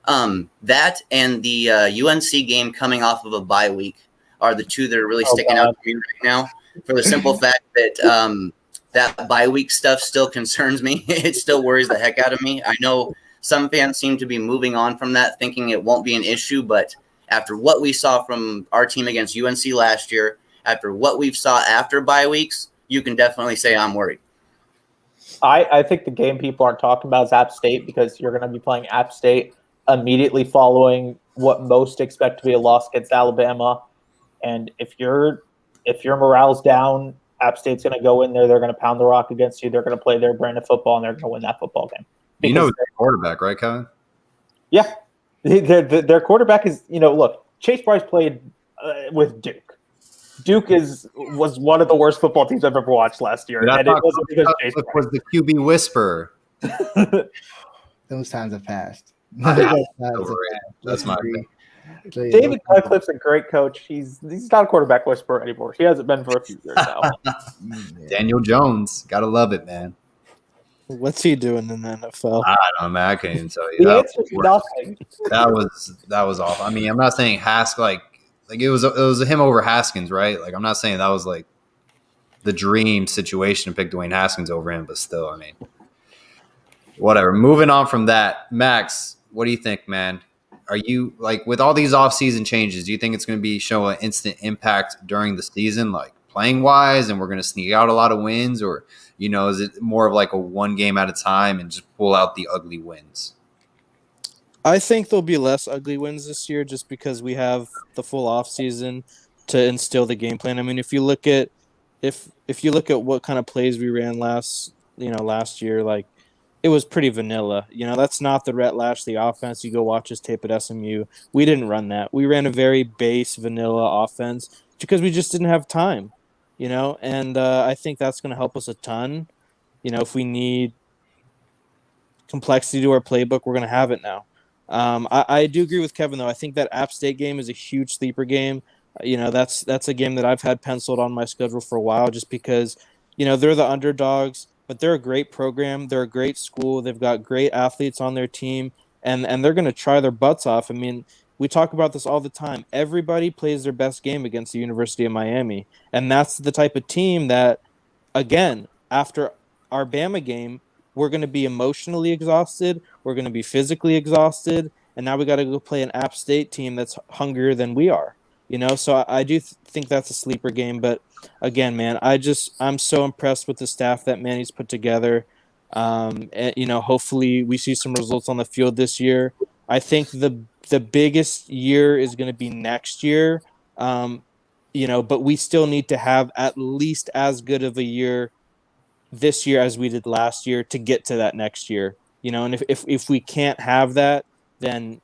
That and the UNC game coming off of a bye week are the two that are really sticking out to me right now, for the simple fact that that bye week stuff still concerns me. It still worries the heck out of me. I know some fans seem to be moving on from that, thinking it won't be an issue, but after what we saw from our team against UNC last year, after what we've saw after bye weeks, you can definitely say I'm worried. I think the game people aren't talking about is App State, because you're going to be playing App State immediately following what most expect to be a loss against Alabama. And if your morale's down, App State's going to go in there. They're going to pound the rock against you. They're going to play their brand of football, and they're going to win that football game. Their quarterback, right, Kevin? Yeah. Their quarterback is, look, Chase Bryce played with Duke. Duke was one of the worst football teams I've ever watched last year. And it wasn't because Chase Bryce was the QB whisperer. Those times have passed. That's my opinion. David Cutcliffe's a great coach. He's not a quarterback whisperer anymore. He hasn't been for a few years now. Daniel Jones, gotta love it, man. What's he doing in the NFL? I don't know, man. I can't even tell you. The answer is nothing. That was awful. I mean, I'm not saying Haskins like it was him over Haskins, right? Like, I'm not saying that was like the dream situation to pick Dwayne Haskins over him, but still, I mean, whatever. Moving on from that, Max, what do you think, man? Are you, like, with all these offseason changes, do you think it's going to be show an instant impact during the season, like playing wise, and we're going to sneak out a lot of wins, or is it more of like a one game at a time and just pull out the ugly wins? I think there'll be less ugly wins this year just because we have the full offseason to instill the game plan. I mean, if you look at what kind of plays we ran last year, like, it was pretty vanilla. That's not the Rhett Lashley offense. You go watch his tape at SMU. We didn't run that. We ran a very base vanilla offense because we just didn't have time, and I think that's going to help us a ton. If we need complexity to our playbook, we're going to have it now. I do agree with Kevin, though. I think that App State game is a huge sleeper game. That's a game that I've had penciled on my schedule for a while just because, they're the underdogs, but they're a great program. They're a great school. They've got great athletes on their team, and they're going to try their butts off. I mean, we talk about this all the time. Everybody plays their best game against the University of Miami, and that's the type of team that, again, after our Bama game, we're going to be emotionally exhausted. We're going to be physically exhausted. And now we got to go play an App State team that's hungrier than we are, So I do think that's a sleeper game. But again, man, I'm so impressed with the staff that Manny's put together. And, hopefully we see some results on the field this year. I think the biggest year is going to be next year. But we still need to have at least as good of a year this year as we did last year to get to that next year, and if we can't have that, then,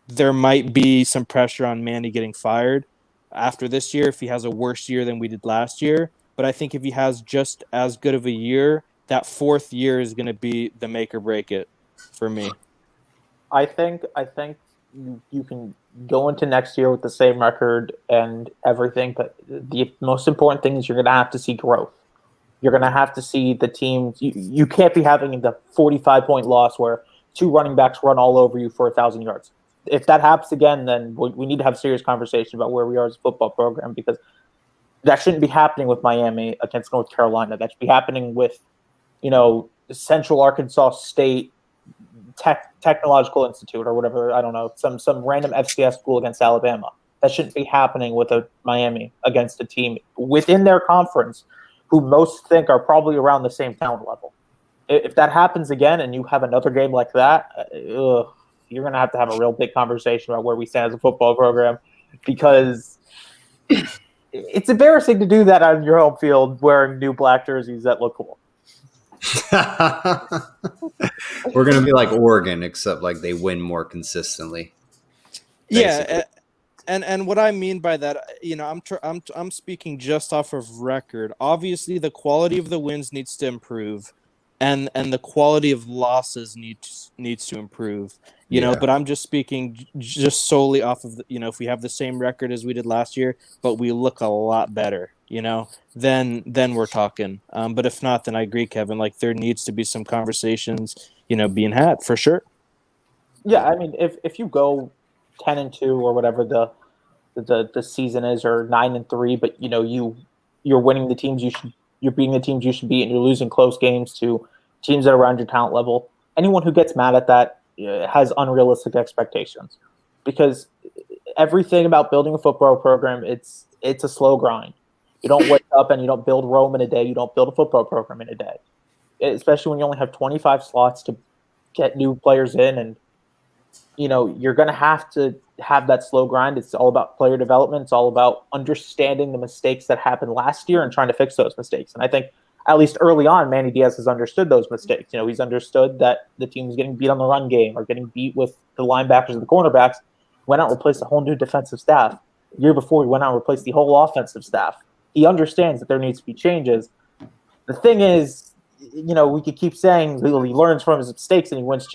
there might be some pressure on Manny getting fired after this year if he has a worse year than we did last year. But I think if he has just as good of a year, that fourth year is going to be the make or break it for me. I think you can go into next year with the same record and everything, but the most important thing is you're going to have to see growth. You're going to have to see the team. You can't be having the 45-point loss where 2 running backs run all over you for 1,000 yards. If that happens again, then we need to have a serious conversation about where we are as a football program, because that shouldn't be happening with Miami against North Carolina. That should be happening with, Central Arkansas State Technological Institute or whatever. I don't know, some random FCS school against Alabama. That shouldn't be happening with a Miami against a team within their conference who most think are probably around the same talent level. If that happens again and you have another game like that, you're going to have a real big conversation about where we stand as a football program, because it's embarrassing to do that on your home field wearing new black jerseys that look cool. We're going to be like Oregon, except like they win more consistently. Basically. Yeah. And what I mean by that, I'm speaking just off of record. Obviously, the quality of the wins needs to improve, and the quality of losses needs to improve. But I'm just speaking just solely off of if we have the same record as we did last year, but we look a lot better, then we're talking. But if not, then I agree, Kevin. Like, there needs to be some conversations, being had for sure. Yeah, I mean, if you go 10-2 or whatever the season is, or 9-3, but you're winning the teams you're beating the teams you should beat, and you're losing close games to teams that are around your talent level. Anyone who gets mad at that has unrealistic expectations, because everything about building a football program, it's a slow grind. You don't wake up and you don't build Rome in a day. You don't build a football program in a day, especially when you only have 25 slots to get new players in, and you're going to have that slow grind. It's all about player development. It's all about understanding the mistakes that happened last year and trying to fix those mistakes. And I think at least early on, Manny Diaz has understood those mistakes. He's understood that the team is getting beat on the run game or getting beat with the linebackers and the cornerbacks. Went out and replaced a whole new defensive staff. The year before, he went out and replaced the whole offensive staff. He understands that there needs to be changes. The thing is, we could keep saying he learns from his mistakes and he wins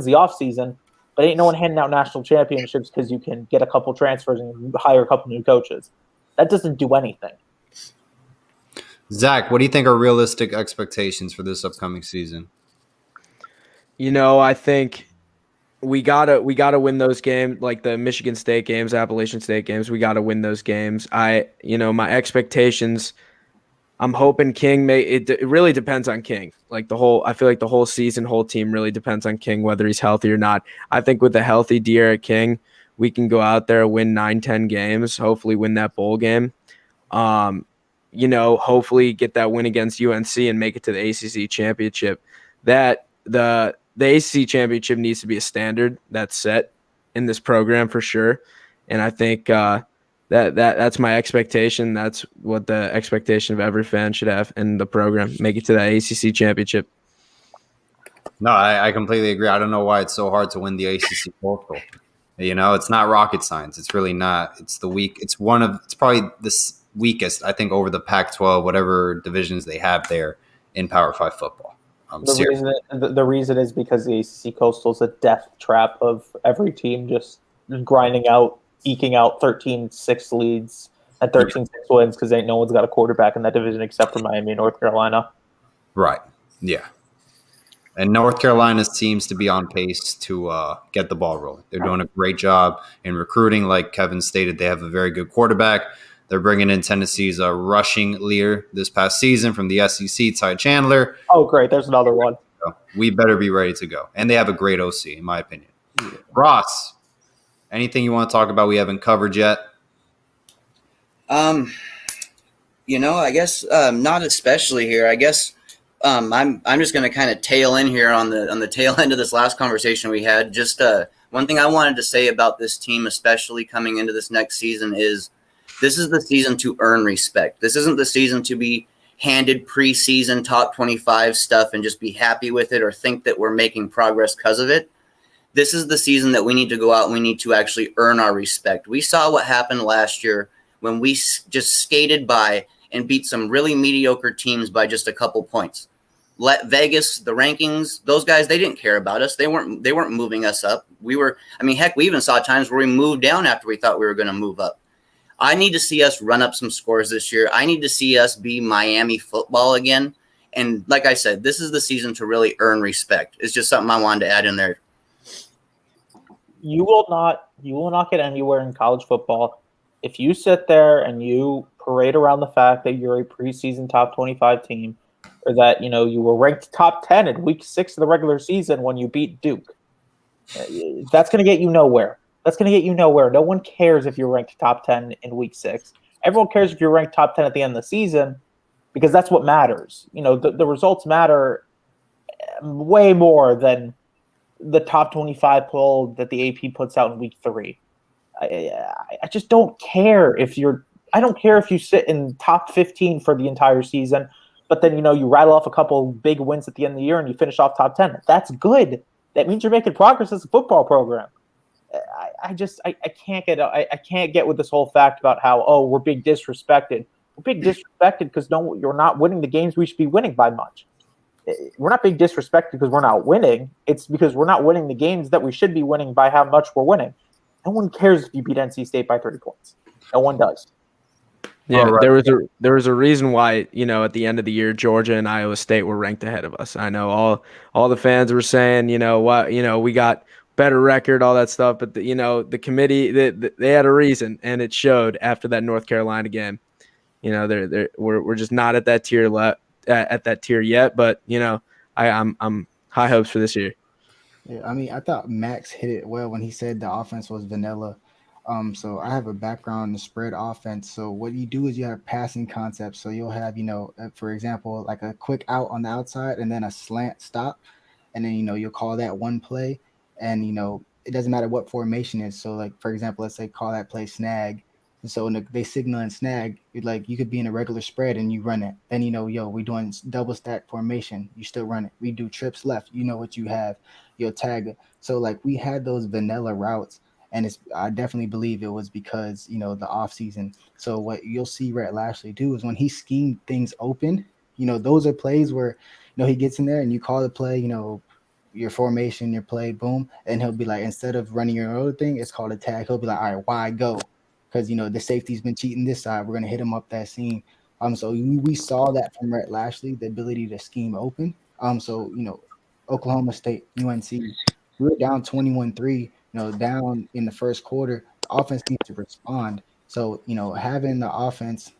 the offseason. But ain't no one handing out national championships because you can get a couple transfers and hire a couple new coaches. That doesn't do anything. Zach, what do you think are realistic expectations for this upcoming season? I think we gotta win those games, like the Michigan State games, Appalachian State games. We gotta win those games. My expectations, I'm hoping King it really depends on King. I feel like the whole season, whole team really depends on King, whether he's healthy or not. I think with a healthy De'Aaron King, we can go out there, win 9-10 games, hopefully win that bowl game. Hopefully get that win against UNC and make it to the ACC championship. That the ACC championship needs to be a standard that's set in this program for sure. And I think that's my expectation. That's what the expectation of every fan should have in the program. Make it to the ACC championship. No, I completely agree. I don't know why it's so hard to win the ACC Coastal. It's not rocket science. It's really not. It's probably the weakest, I think, over the Pac-12, whatever divisions they have there in Power 5 football. The reason is because the ACC Coastal is a death trap of every team just grinding out, eking out 13-6 leads and 13-6 wins, because no one's got a quarterback in that division except for Miami and North Carolina. Right. Yeah. And North Carolina seems to be on pace to get the ball rolling. They're doing a great job in recruiting. Like Kevin stated, they have a very good quarterback. They're bringing in Tennessee's rushing leader this past season from the SEC, Ty Chandler. Oh, great. There's another one. So we better be ready to go. And they have a great OC, in my opinion. Yeah. Ross, anything you want to talk about we haven't covered yet? I guess not especially here. I guess I'm just going to kind of tail in here on the tail end of this last conversation we had. Just one thing I wanted to say about this team, especially coming into this next season, is this is the season to earn respect. This isn't the season to be handed preseason top 25 stuff and just be happy with it or think that we're making progress because of it. This is the season that we need to go out and we need to actually earn our respect. We saw what happened last year when we just skated by and beat some really mediocre teams by just a couple points. Vegas, the rankings, those guys, they didn't care about us. They weren't moving us up. We even saw times where we moved down after we thought we were going to move up. I need to see us run up some scores this year. I need to see us be Miami football again. And like I said, this is the season to really earn respect. It's just something I wanted to add in there. You will not get anywhere in college football if you sit there and you parade around the fact that you're a preseason top 25 team, or that you were ranked top 10 in week 6 of the regular season when you beat Duke. That's going to get you nowhere. No one cares if you're ranked top 10 in week 6. Everyone cares if you're ranked top 10 at the end of the season, because that's what matters. The results matter way more than the top 25 poll that the AP puts out in week 3. I just don't care I don't care if you sit in top 15 for the entire season, but then you rattle off a couple big wins at the end of the year and you finish off top 10. That's good. That means you're making progress as a football program. I can't get with this whole fact about how we're being disrespected. We're being disrespected because you're not winning the games we should be winning by much. We're not being disrespected because we're not winning. It's because we're not winning the games that we should be winning by how much we're winning. No one cares if you beat NC State by 30 points. No one does. Yeah, right. There was a reason why, at the end of the year, Georgia and Iowa State were ranked ahead of us. I know all the fans were saying, we got better record, all that stuff, but the committee, they had a reason, and it showed after that North Carolina game. We're just not at that tier at that tier yet, but I'm high hopes for this year. Yeah, I thought Max hit it well when he said the offense was vanilla. So I have a background in the spread offense. So what you do is you have passing concepts. So you'll have, for example, like a quick out on the outside and then a slant stop. And then, you'll call that one play. And, it doesn't matter what formation is. So, like, for example, let's say call that play snag. And so when they signal and snag, you could be in a regular spread and you run it. Then, we're doing double stack formation. You still run it. We do trips left. You know what you have. You'll tag it. So, we had those vanilla routes. And I definitely believe it was because, the offseason. So what you'll see Rhett Lashley do is when he schemed things open, those are plays where, he gets in there and you call the play, your formation, your play, boom. And he'll be like, instead of running your other thing, it's called a tag. He'll be like, all right, why go? Because, the safety's been cheating this side. We're going to hit him up that seam. So we saw that from Rhett Lashley, the ability to scheme open. So, Oklahoma State, UNC, we were down 21-3. Down in the first quarter, the offense needs to respond. So, having the offense,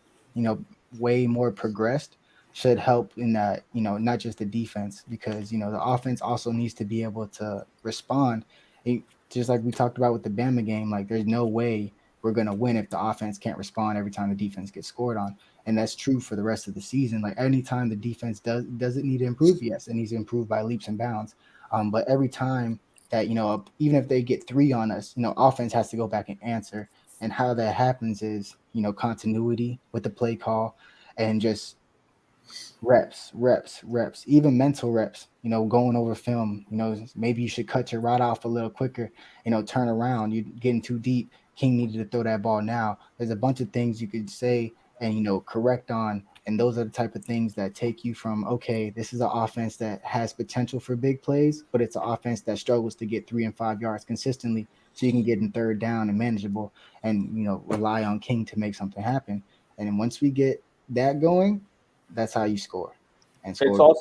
way more progressed should help in that, not just the defense, because, the offense also needs to be able to respond. Just like we talked about with the Bama game, there's no way we're going to win if the offense can't respond every time the defense gets scored on. And that's true for the rest of the season. Anytime the defense does it need to improve? Yes, it needs to improve by leaps and bounds. But every time that, even if they get 3 on us, offense has to go back and answer. And how that happens is, continuity with the play call and just reps, even mental reps, going over film, maybe you should cut your route off a little quicker, turn around, you're getting too deep. King needed to throw that ball now. There's a bunch of things you could say and, correct on. And those are the type of things that take you from, okay, this is an offense that has potential for big plays, but it's an offense that struggles to get 3 and 5 yards consistently, so you can get in third down and manageable and, rely on King to make something happen. And then once we get that going, that's how you score. And score.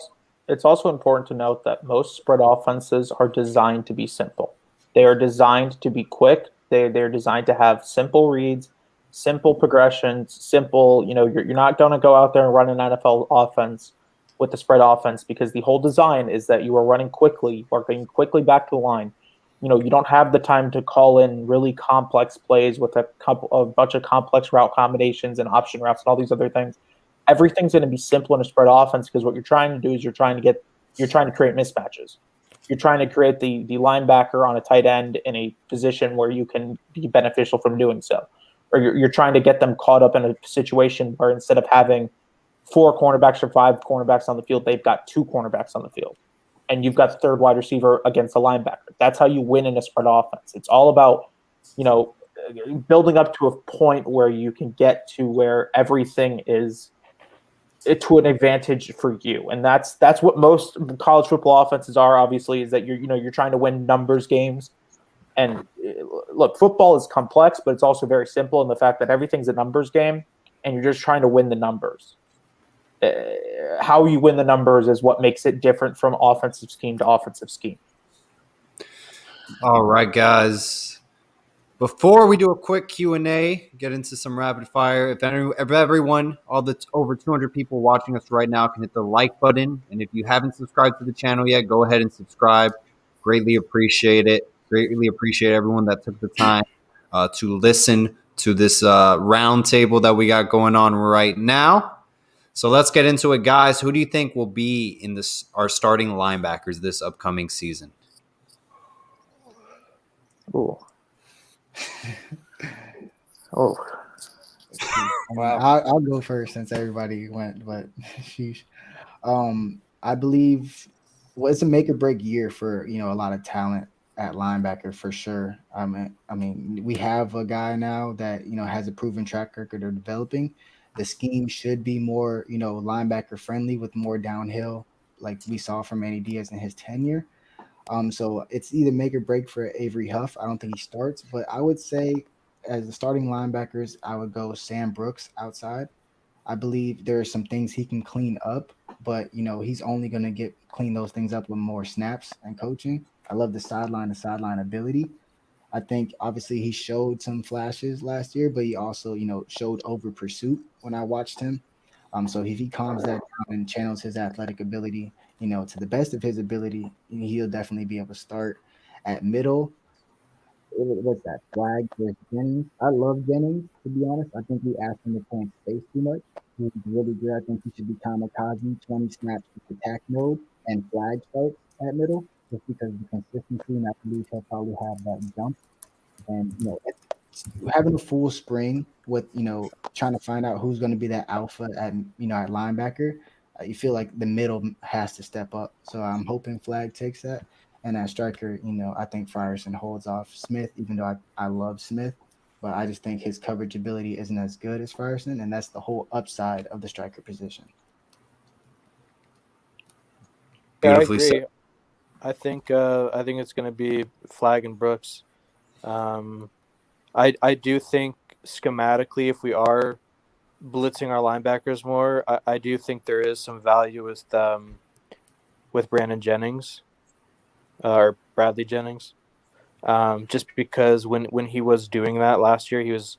It's also important to note that most spread offenses are designed to be simple. They are designed to be quick. They're designed to have simple reads, simple progressions, simple, you're not going to go out there and run an NFL offense with the spread offense, because the whole design is that you are running quickly, working quickly back to the line. You don't have the time to call in really complex plays with a bunch of complex route combinations and option routes and all these other things. Everything's going to be simple in a spread offense, because what you're trying to do is you're trying to create mismatches. You're trying to create the linebacker on a tight end in a position where you can be beneficial from doing so. Or you're trying to get them caught up in a situation where instead of having 4 cornerbacks or 5 cornerbacks on the field, they've got 2 cornerbacks on the field. And you've got the third wide receiver against a linebacker. That's how you win in a spread offense. It's all about, building up to a point where you can get to where everything is it to an advantage for you, and that's what most college football offenses are. Obviously, is that you're trying to win numbers games. And look, football is complex, but it's also very simple in the fact that everything's a numbers game, and you're just trying to win the numbers. How you win the numbers is what makes it different from offensive scheme to offensive scheme. All right, guys. Before we do a quick Q&A, get into some rapid fire, if everyone, all the over 200 people watching us right now can hit the like button. And if you haven't subscribed to the channel yet, go ahead and subscribe. Greatly appreciate it. Greatly appreciate everyone that took the time to listen to this round table that we got going on right now. So let's get into it, guys. Who do you think will be in our starting linebackers this upcoming season? Ooh. Oh, wow. I'll go first since everybody went, but sheesh. I believe it's a make or break year for a lot of talent at linebacker for sure. I mean, we have a guy now that has a proven track record of developing. The scheme should be more linebacker friendly with more downhill, like we saw from Manny Diaz in his tenure. So it's either make or break for Avery Huff. I don't think he starts, but I would say as the starting linebackers, I would go Sam Brooks outside. I believe there are some things he can clean up, but he's only going to clean those things up with more snaps and coaching. I love the sideline ability. I think obviously he showed some flashes last year, but he also showed over pursuit when I watched him. So if he calms that down and channels his athletic ability, to the best of his ability, he'll definitely be able to start at middle. What's that? Flag versus Jennings. I love Jennings, to be honest. I think we asked him to play in space too much. He's really good. I think he should be kamikaze, 20 snaps with attack mode and flag starts at middle, just because of the consistency, and I believe he'll probably have that jump. And having a full spring with trying to find out who's going to be that alpha at at linebacker, you feel like the middle has to step up. So I'm hoping Flag takes that. And at striker, I think Frierson holds off Smith, even though I love Smith, but I just think his coverage ability isn't as good as Frierson, and that's the whole upside of the striker position. Yeah, I Beautifully agree. said. I think it's going to be Flag and Brooks. I do think schematically, if we are blitzing our linebackers more, I do think there is some value with Brandon Jennings or Bradley Jennings. Just because when he was doing that last year, he was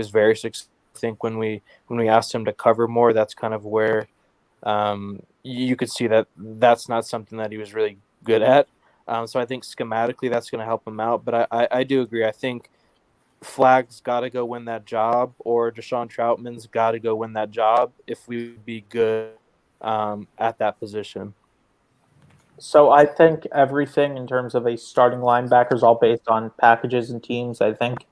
very successful. I think when we asked him to cover more, that's kind of where you could see that that's not something that he was really good at. So I think schematically that's going to help him out. But I do agree. I think Flag's got to go win that job, or Deshaun Troutman's got to go win that job if we would be good at that position. So I think everything in terms of a starting linebacker is all based on packages and teams. I think,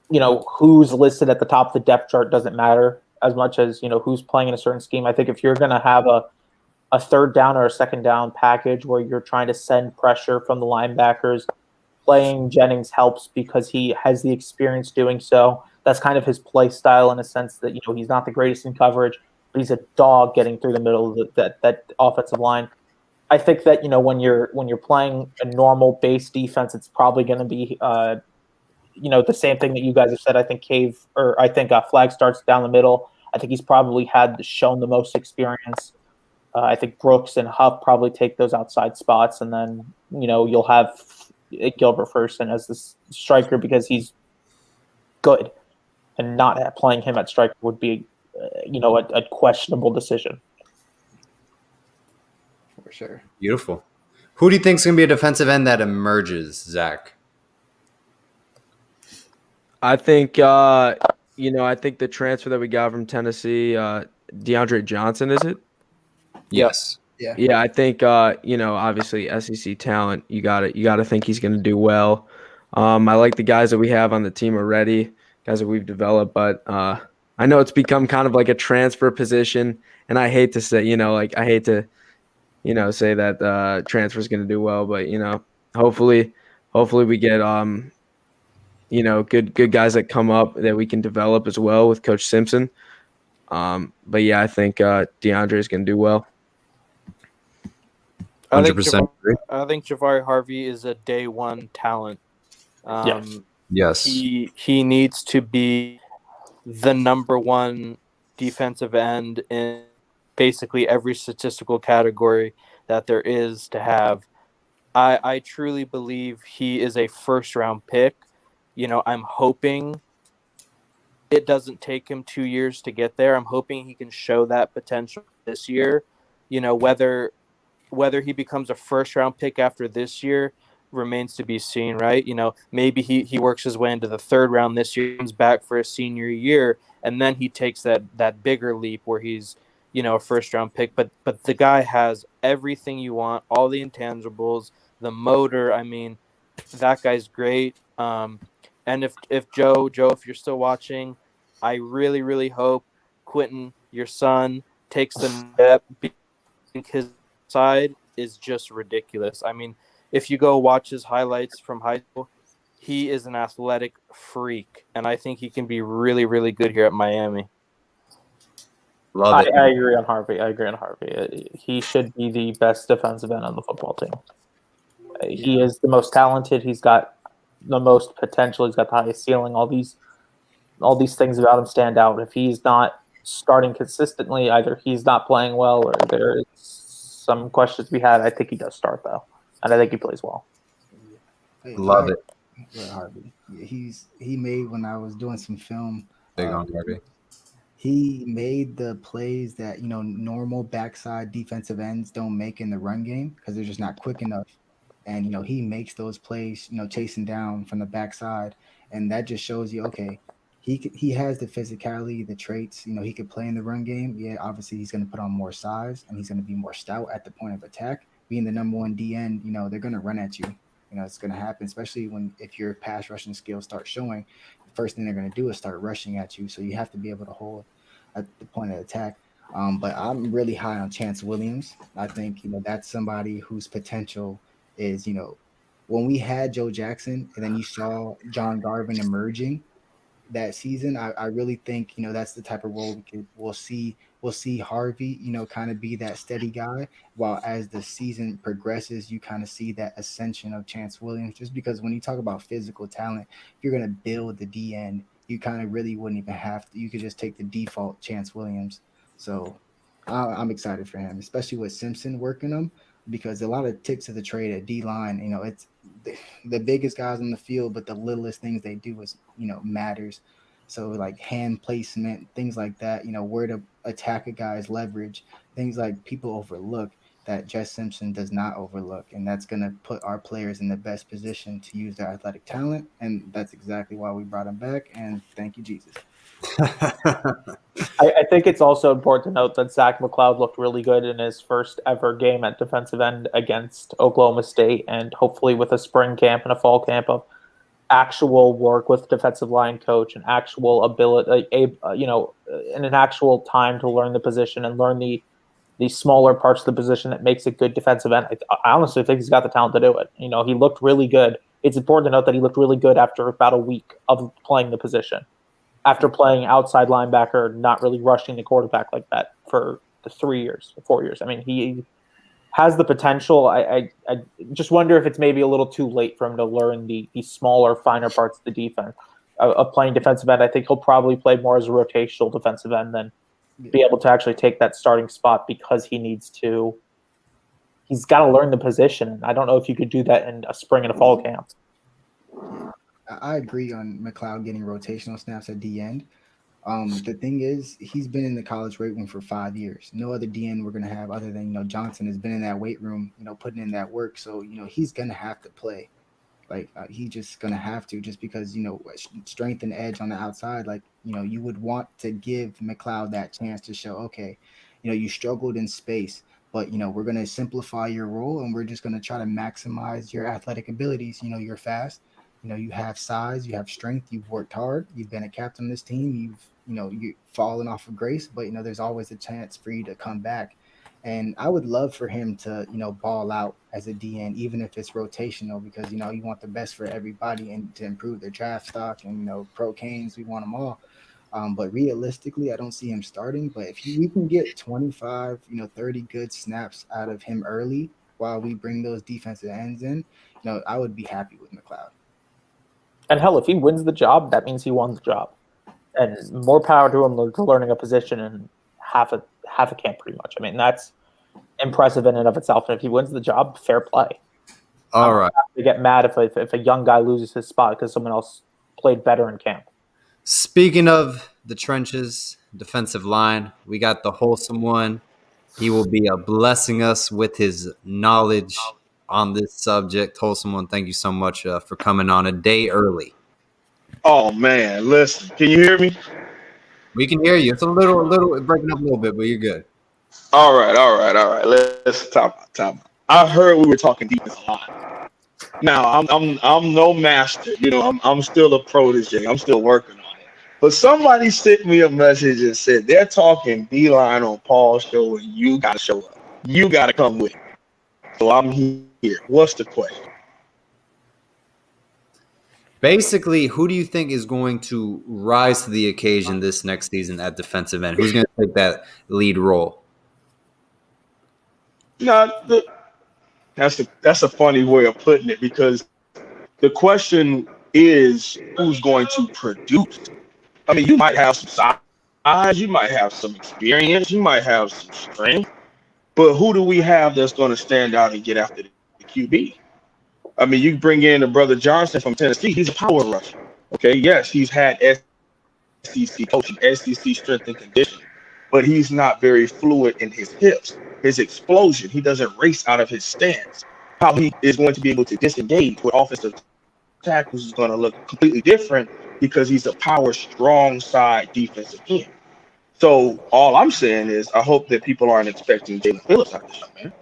who's listed at the top of the depth chart doesn't matter as much as, who's playing in a certain scheme. I think if you're going to have a third down or a second down package where you're trying to send pressure from the linebackers, playing Jennings helps because he has the experience doing so. That's kind of his play style in a sense that, he's not the greatest in coverage, but he's a dog getting through the middle of that offensive line. I think that when you're playing a normal base defense, it's probably going to be the same thing that you guys have said. I think Flag starts down the middle. I think he's probably shown the most experience. I think Brooks and Huff probably take those outside spots, and then you'll have Gilbert Ferguson as the striker because he's good, and not playing him at striker would be a questionable decision. For sure. Beautiful. Who do you think is going to be a defensive end that emerges, Zach? I think I think the transfer that we got from Tennessee, DeAndre Johnson, is it? Yes. Yeah, I think obviously SEC talent, you gotta think he's gonna do well. I like the guys that we have on the team already, guys that we've developed, but I know it's become kind of like a transfer position, and I hate to say, say that transfer is gonna do well, but hopefully we get good guys that come up that we can develop as well with Coach Simpson. But yeah, I think DeAndre is going to do well. I think 100% agree. I think Jabari Harvey is a day one talent. Yes. Yes. He needs to be the number one defensive end in basically every statistical category that there is to have. I truly believe he is a first round pick. I'm hoping it doesn't take him 2 years to get there. I'm hoping he can show that potential this year. Whether he becomes a first round pick after this year remains to be seen, right? Maybe he works his way into the third round this year, comes back for a senior year, and then he takes that bigger leap where he's a first round pick. But the guy has everything you want, all the intangibles, the motor. I mean, that guy's great. And if Joe, if you're still watching, I really really hope Quentin, your son, takes the step. His side is just ridiculous. I mean, if you go watch his highlights from high school, he is an athletic freak, and I think he can be really, really good here at Miami. Love it. I agree on Harvey. He should be the best defensive end on the football team. He is the most talented. He's got the most potential. He's got the highest ceiling. All these things about him stand out. If he's not starting consistently, either he's not playing well or there's some questions to be had. I think he does start though, and I think he plays well. Love it. Harvey. He made, when I was doing some film, Big on Harvey. he made the plays that normal backside defensive ends don't make in the run game because they're just not quick enough. And he makes those plays, chasing down from the backside, and that just shows you, okay, he has the physicality, the traits. He could play in the run game. Yeah, obviously he's going to put on more size and he's going to be more stout at the point of attack. Being the number one D end, they're going to run at you. It's going to happen, especially if your pass rushing skills start showing. The first thing they're going to do is start rushing at you. So you have to be able to hold at the point of attack. But I'm really high on Chance Williams. I think that's somebody whose potential is, when we had Joe Jackson and then you saw John Garvin emerging that season, I really think that's the type of role we'll see Harvey kind of be that steady guy, while as the season progresses you kind of see that ascension of Chance Williams, just because when you talk about physical talent, if you're going to build the D end, you kind of really wouldn't even have to. You could just take the default Chance Williams. So I'm excited for him, especially with Simpson working him, because a lot of ticks of the trade at D line, it's the biggest guys on the field, but the littlest things they do is matters. So like hand placement, things like that, where to attack a guy's leverage, things like people overlook that Jess Simpson does not overlook, and that's going to put our players in the best position to use their athletic talent, and that's exactly why we brought him back. And thank you, Jesus. I think it's also important to note that Zach McLeod looked really good in his first ever game at defensive end against Oklahoma State, and hopefully with a spring camp and a fall camp of actual work with defensive line coach and actual ability, and an actual time to learn the position and learn the smaller parts of the position that makes a good defensive end. I honestly think he's got the talent to do it. He looked really good. It's important to note that he looked really good after about a week of playing the position. After playing outside linebacker, not really rushing the quarterback like that for the 4 years. I mean, he has the potential. I just wonder if it's maybe a little too late for him to learn the smaller, finer parts of the defense of playing defensive end. I think he'll probably play more as a rotational defensive end than be able to actually take that starting spot, because he's got to learn the position. I don't know if you could do that in a spring and a fall camp. I agree on McLeod getting rotational snaps at the end. The thing is, he's been in the college weight room for 5 years. No other DN we're gonna have other than Johnson has been in that weight room, putting in that work. So he's gonna have to play. Like he's just gonna have to, just because strength and edge on the outside. Like you would want to give McLeod that chance to show, okay, you struggled in space, but we're gonna simplify your role and we're just gonna try to maximize your athletic abilities. You're fast. You have size, you have strength, you've worked hard, you've been a captain of this team, you've fallen off of grace, but there's always a chance for you to come back. And I would love for him to, ball out as a DN, even if it's rotational, because, you want the best for everybody and to improve their draft stock and, pro canes, we want them all. But realistically, I don't see him starting. But if we can get 25, 30 good snaps out of him early while we bring those defensive ends in, I would be happy with McLeod. And hell, if he wins the job, that means he won the job. And more power to him for learning a position in half a camp, pretty much. I mean, that's impressive in and of itself. And if he wins the job, fair play. All right. To get mad if a young guy loses his spot because someone else played better in camp. Speaking of the trenches, defensive line, we got the wholesome one. He will be blessing us with his knowledge on this subject. Wholesome one, thank you so much for coming on a day early. Oh man, listen, can you hear me? We can hear you. It's a little breaking up a little bit, but you're good. All right. Let's talk about. I heard we were talking defense a lot. Now I'm no master, I'm still a protege. I'm still working on it. But somebody sent me a message and said they're talking D-line on Paul's show, and you got to show up. You got to come with. So I'm here. What's the question? Basically, who do you think is going to rise to the occasion this next season at defensive end? Who's going to take that lead role? That's a funny way of putting it, because the question is who's going to produce. I mean, you might have some size, you might have some experience, you might have some strength, but who do we have that's going to stand out and get after the QB? I mean, you bring in the brother Johnson from Tennessee. He's a power rusher. Okay, yes, he's had SEC coaching, SEC strength and conditioning, but he's not very fluid in his hips, his explosion. He doesn't race out of his stance. How he is going to be able to disengage with offensive tackles is going to look completely different because he's a power, strong side defensive end. So all I'm saying is I hope that people aren't expecting Jalen Phillips out this year, man.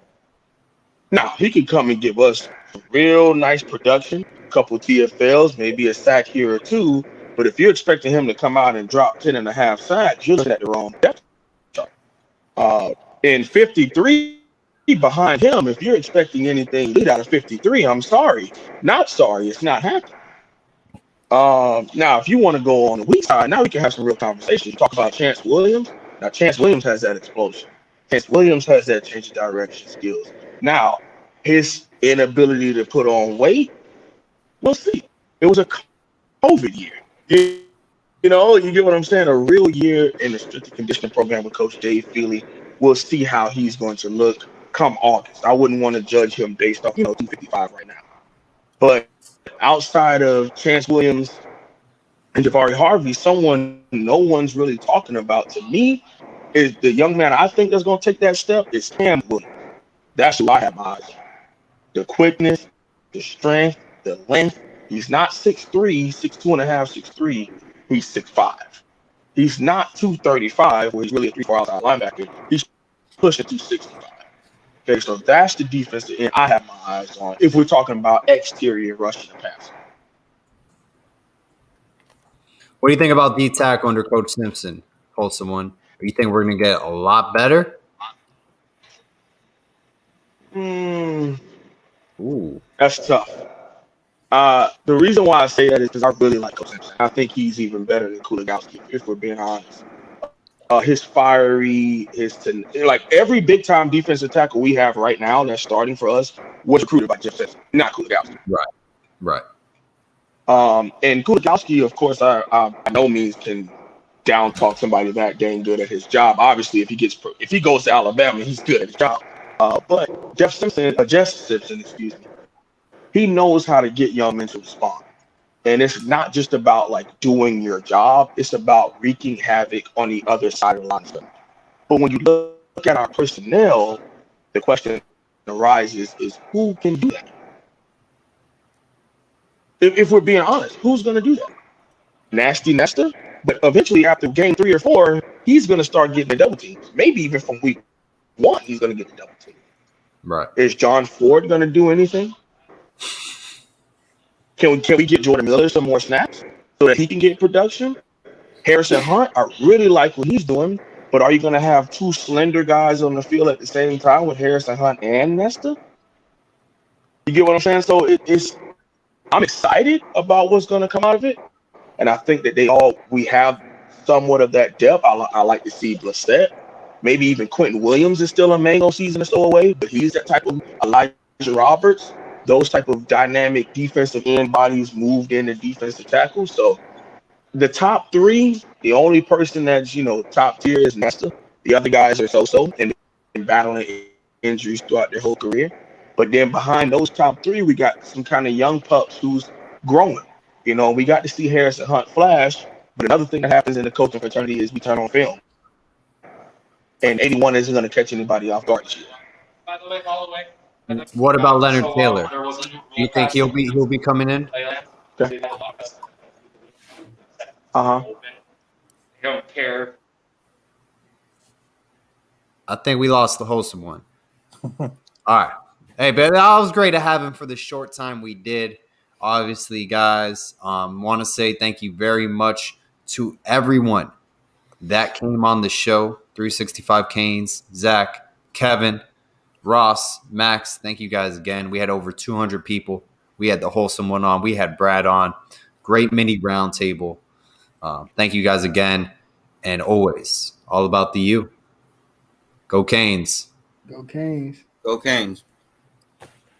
Now, he can come and give us some real nice production, a couple TFLs, maybe a sack here or two. But if you're expecting him to come out and drop 10.5 sacks, you're looking at the wrong depth chart. In 53 behind him, if you're expecting anything lead out of 53, I'm sorry. Not sorry. It's not happening. Now, if you want to go on the weak side, now we can have some real conversations. Talk about Chance Williams. Now, Chance Williams has that explosion. Chance Williams has that change of direction skills. Now, his inability to put on weight, we'll see. It was a COVID year. You get what I'm saying? A real year in the strength and conditioning program with Coach Dave Feely. We'll see how he's going to look come August. I wouldn't want to judge him based off, 255 right now. But outside of Chance Williams and Jabari Harvey, someone no one's really talking about to me is the young man I think that's going to take that step is Cam Williams. That's who I have my eyes on. The quickness, the strength, the length. He's not 6'3", 6'2.5", 6'3". He's 6'5". He's not 235, where he's really a 3-4 outside linebacker. He's pushing 265. Okay, so that's the defensive end I have my eyes on if we're talking about exterior rushing and passing. What do you think about D tackle under Coach Simpson? Wholesome one. Do you think we're going to get a lot better? Ooh, that's tough. The reason why I say that is because I really like Coach Simpson. I think he's even better than Kuligowski, if we're being honest. His fiery, every big time defensive tackle we have right now that's starting for us was recruited by Jeff Simpson, not Kuligowski. Right. And Kuligowski, of course, I by no means can down talk somebody that dang good at his job. Obviously, if he goes to Alabama, he's good at his job. But Jeff Simpson, excuse me, he knows how to get young men to respond. And it's not just about doing your job. It's about wreaking havoc on the other side of the line. But when you look at our personnel, the question arises is who can do that? If we're being honest, who's going to do that? Nasty Nesta? But eventually after game 3 or 4, he's going to start getting the double teams. Maybe even from week 1, he's going to get the double team. Right. Is John Ford going to do anything? Can we get Jordan Miller some more snaps so that he can get production? Harrison Hunt, I really like what he's doing, but are you going to have 2 slender guys on the field at the same time with Harrison Hunt and Nesta? You get what I'm saying? So I'm excited about what's going to come out of it, and I think that we have somewhat of that depth. I like to see Blissett. Maybe even Quentin Williams is still a mango season or so away, but he's that type of Elijah Roberts. Those type of dynamic defensive end bodies moved into defensive tackles. So the top three, the only person that's top tier is Nesta. The other guys are so and been battling injuries throughout their whole career. But then behind those top three, we got some kind of young pups who's growing. We got to see Harrison Hunt flash. But another thing that happens in the coaching fraternity is we turn on film, and 81 isn't going to catch anybody off guard this year. What about Leonard Taylor? Do you think he'll be coming in? Okay. Uh-huh. They don't care. I think we lost the wholesome one. All right. Hey, but that was great to have him for the short time we did. Obviously, guys, want to say thank you very much to everyone that came on the show. 365 Canes, Zach, Kevin, Ross, Max, thank you guys again. We had over 200 people. We had the wholesome one on. We had Brad on. Great mini roundtable. Thank you guys again. And always, all about the U. Go Canes. Go Canes. Go Canes.